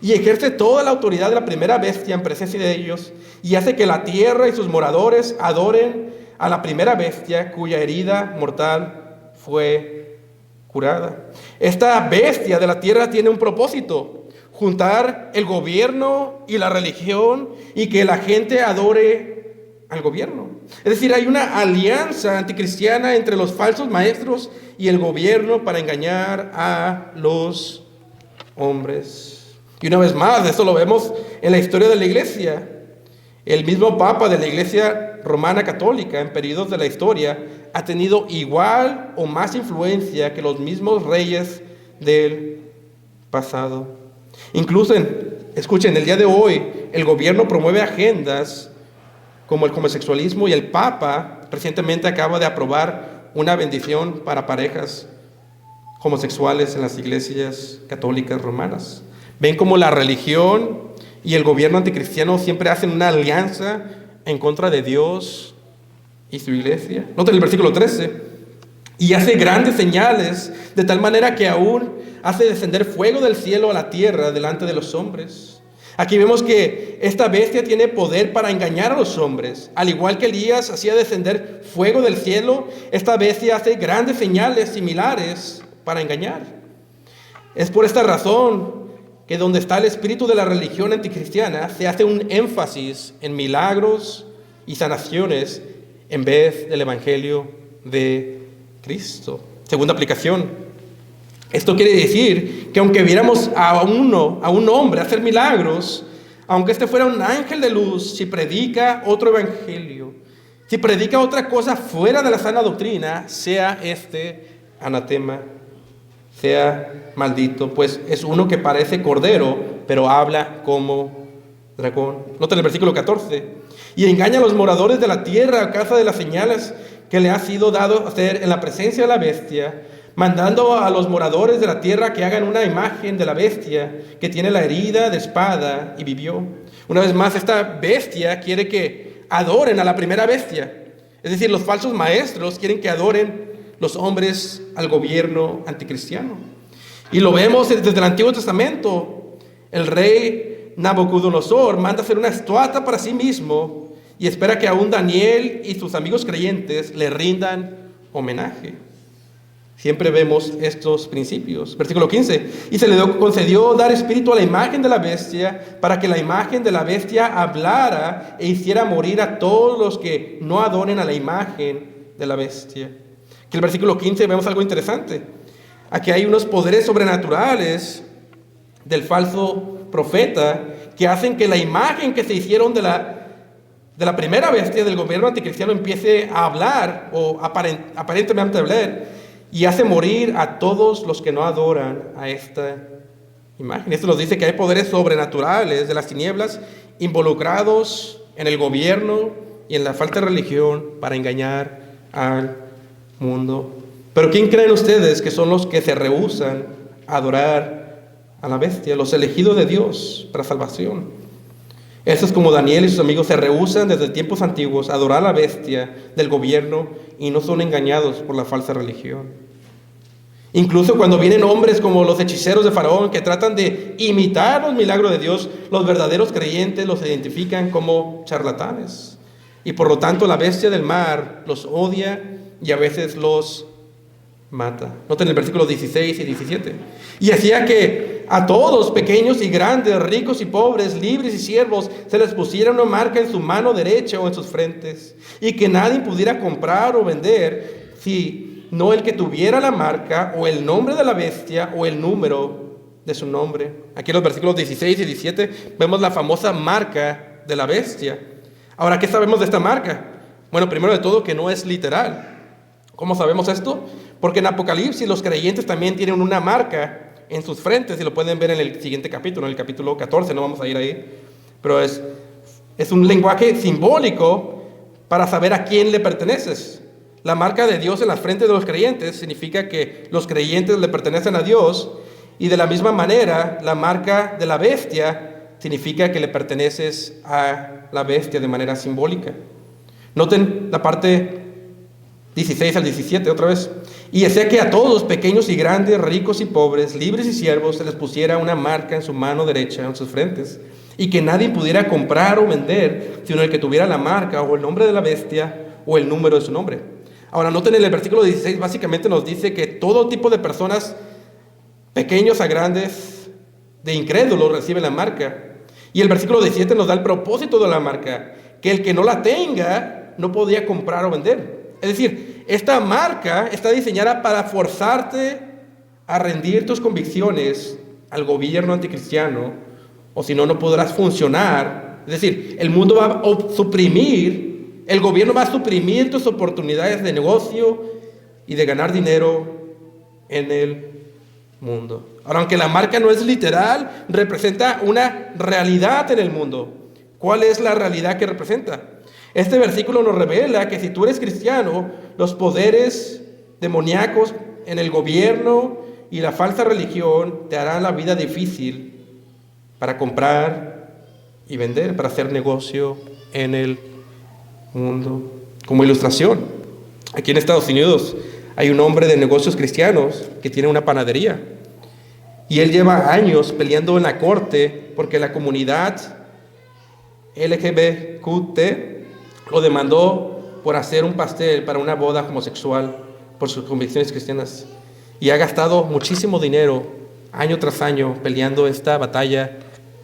Y ejerce toda la autoridad de la primera bestia en presencia de ellos, y hace que la tierra y sus moradores adoren a la primera bestia cuya herida mortal fue curada. Esta bestia de la tierra tiene un propósito: juntar el gobierno y la religión, y que la gente adore al gobierno. Es decir, hay una alianza anticristiana entre los falsos maestros y el gobierno para engañar a los hombres. Y una vez más, esto lo vemos en la historia de la iglesia. El mismo Papa de la Iglesia Romana Católica, en periodos de la historia, ha tenido igual o más influencia que los mismos reyes del pasado. Incluso, escuchen, el día de hoy, el gobierno promueve agendas como el homosexualismo, y el Papa recientemente acaba de aprobar una bendición para parejas homosexuales en las iglesias católicas romanas. Ven cómo la religión y el gobierno anticristiano siempre hacen una alianza en contra de Dios y su iglesia. Noten el versículo 13. Y hace grandes señales, de tal manera que aún hace descender fuego del cielo a la tierra delante de los hombres. Aquí vemos que esta bestia tiene poder para engañar a los hombres. Al igual que Elías hacía descender fuego del cielo, esta bestia hace grandes señales similares para engañar. Es por esta razón que donde está el espíritu de la religión anticristiana, se hace un énfasis en milagros y sanaciones en vez del evangelio de Cristo. Segunda aplicación. Esto quiere decir que aunque viéramos a un hombre hacer milagros, aunque este fuera un ángel de luz, si predica otro evangelio, si predica otra cosa fuera de la sana doctrina, sea este anatema, sea maldito, pues es uno que parece cordero, pero habla como dragón. Noten el versículo 14. Y engaña a los moradores de la tierra a causa de las señales que le ha sido dado hacer en la presencia de la bestia, mandando a los moradores de la tierra que hagan una imagen de la bestia que tiene la herida de espada y vivió. Una vez más, esta bestia quiere que adoren a la primera bestia. Es decir, los falsos maestros quieren que adoren los hombres al gobierno anticristiano. Y lo vemos desde el Antiguo Testamento. El rey Nabucodonosor manda hacer una estatua para sí mismo y espera que aún Daniel y sus amigos creyentes le rindan homenaje. Siempre vemos estos principios. Versículo 15. Y se le concedió dar espíritu a la imagen de la bestia, para que la imagen de la bestia hablara e hiciera morir a todos los que no adoren a la imagen de la bestia. Aquí en el versículo 15 vemos algo interesante. Aquí hay unos poderes sobrenaturales del falso profeta que hacen que la imagen que se hicieron de la primera bestia del gobierno anticristiano empiece a hablar, o aparentemente a hablar, y hace morir a todos los que no adoran a esta imagen. Esto nos dice que hay poderes sobrenaturales de las tinieblas involucrados en el gobierno y en la falta de religión para engañar al mundo. Pero ¿quién creen ustedes que son los que se rehúsan a adorar a la bestia? Los elegidos de Dios para salvación. Estos, como Daniel y sus amigos, se rehúsan desde tiempos antiguos a adorar a la bestia del gobierno y no son engañados por la falsa religión. Incluso cuando vienen hombres como los hechiceros de Faraón que tratan de imitar los milagros de Dios, los verdaderos creyentes los identifican como charlatanes. Y por lo tanto la bestia del mar los odia y a veces los mata. Noten el versículo 16 y 17. Y hacía que a todos, pequeños y grandes, ricos y pobres, libres y siervos, se les pusiera una marca en su mano derecha o en sus frentes, y que nadie pudiera comprar o vender si no el que tuviera la marca o el nombre de la bestia o el número de su nombre. Aquí en los versículos 16 y 17 vemos la famosa marca de la bestia. Ahora, ¿qué sabemos de esta marca? Bueno, primero de todo, que no es literal. ¿Cómo sabemos esto? Porque en Apocalipsis los creyentes también tienen una marca en sus frentes, y lo pueden ver en el siguiente capítulo, en el capítulo 14, no vamos a ir ahí, pero es un lenguaje simbólico para saber a quién le perteneces. La marca de Dios en las frentes de los creyentes significa que los creyentes le pertenecen a Dios, y de la misma manera la marca de la bestia significa que le perteneces a la bestia de manera simbólica. Noten la parte 16 al 17 otra vez. Y desea que a todos, pequeños y grandes, ricos y pobres, libres y siervos, se les pusiera una marca en su mano derecha, en sus frentes, y que nadie pudiera comprar o vender, sino el que tuviera la marca o el nombre de la bestia o el número de su nombre. Ahora, noten en el versículo 16, básicamente nos dice que todo tipo de personas, pequeños a grandes, de incrédulos, reciben la marca. Y el versículo 17 nos da el propósito de la marca, que el que no la tenga no podía comprar o vender. Es decir, esta marca está diseñada para forzarte a rendir tus convicciones al gobierno anticristiano, o si no, no podrás funcionar. Es decir, el mundo va a suprimir, el gobierno va a suprimir tus oportunidades de negocio y de ganar dinero en el mundo. Ahora, aunque la marca no es literal, representa una realidad en el mundo. ¿Cuál es la realidad que representa? Este versículo nos revela que si tú eres cristiano, los poderes demoníacos en el gobierno y la falsa religión te harán la vida difícil para comprar y vender, para hacer negocio en el mundo. Como ilustración, aquí en Estados Unidos hay un hombre de negocios cristianos que tiene una panadería. Y él lleva años peleando en la corte porque la comunidad LGBTQ lo demandó por hacer un pastel para una boda homosexual por sus convicciones cristianas. Y ha gastado muchísimo dinero, año tras año, peleando esta batalla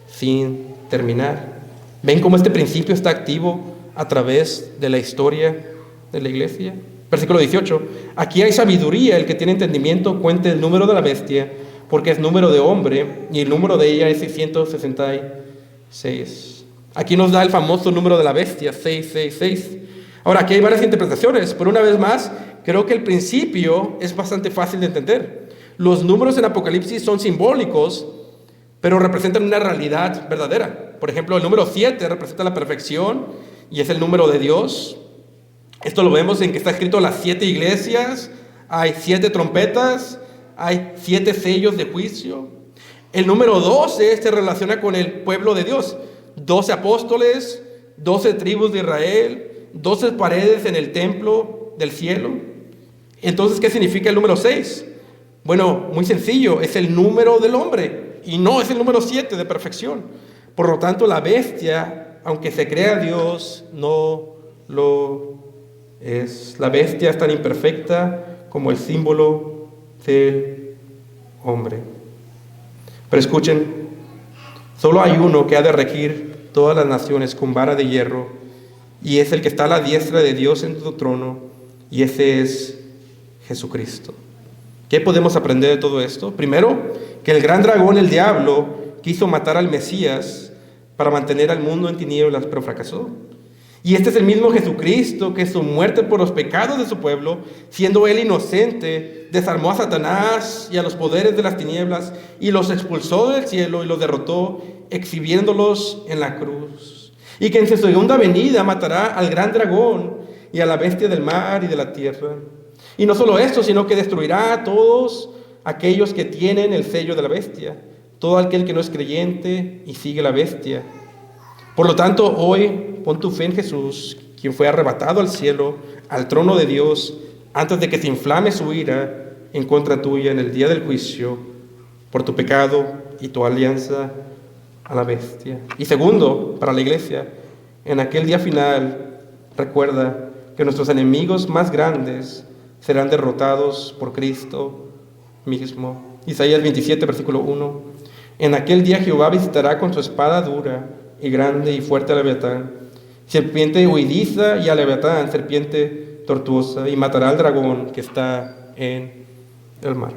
sin terminar. ¿Ven cómo este principio está activo a través de la historia de la iglesia? Versículo 18. Aquí hay sabiduría, el que tiene entendimiento cuente el número de la bestia, porque es número de hombre, y el número de ella es 666. Aquí nos da el famoso número de la bestia, 666. Ahora, aquí hay varias interpretaciones, pero una vez más, creo que el principio es bastante fácil de entender. Los números en Apocalipsis son simbólicos, pero representan una realidad verdadera. Por ejemplo, el número 7 representa la perfección y es el número de Dios. Esto lo vemos en que está escrito las 7 iglesias, hay 7 trompetas, hay 7 sellos de juicio. El número 12 se relaciona con el pueblo de Dios. 12 apóstoles, 12 tribus de Israel, 12 paredes en el templo del cielo. Entonces, ¿qué significa el número 6? Bueno, muy sencillo, es el número del hombre y no es el número 7 de perfección. Por lo tanto, la bestia, aunque se crea Dios, no lo es. La bestia es tan imperfecta como el símbolo del hombre. Pero escuchen, solo hay uno que ha de regir todas las naciones con vara de hierro, y es el que está a la diestra de Dios en su trono, y ese es Jesucristo. ¿Qué podemos aprender de todo esto? Primero, que el gran dragón, el diablo, quiso matar al Mesías para mantener al mundo en tinieblas, pero fracasó. Y este es el mismo Jesucristo que su muerte por los pecados de su pueblo, siendo él inocente, desarmó a Satanás y a los poderes de las tinieblas y los expulsó del cielo y los derrotó, exhibiéndolos en la cruz. Y que en su segunda venida matará al gran dragón y a la bestia del mar y de la tierra. Y no solo esto, sino que destruirá a todos aquellos que tienen el sello de la bestia, todo aquel que no es creyente y sigue la bestia. Por lo tanto, hoy pon tu fe en Jesús, quien fue arrebatado al cielo, al trono de Dios, antes de que se inflame su ira en contra tuya en el día del juicio, por tu pecado y tu alianza a la bestia. Y segundo, para la iglesia, en aquel día final, recuerda que nuestros enemigos más grandes serán derrotados por Cristo mismo. Isaías 27, versículo 1. En aquel día Jehová visitará con su espada dura y grande y fuerte a Leviatán, serpiente huidiza, y a Leviatán, serpiente tortuosa, y matará al dragón que está en el mar.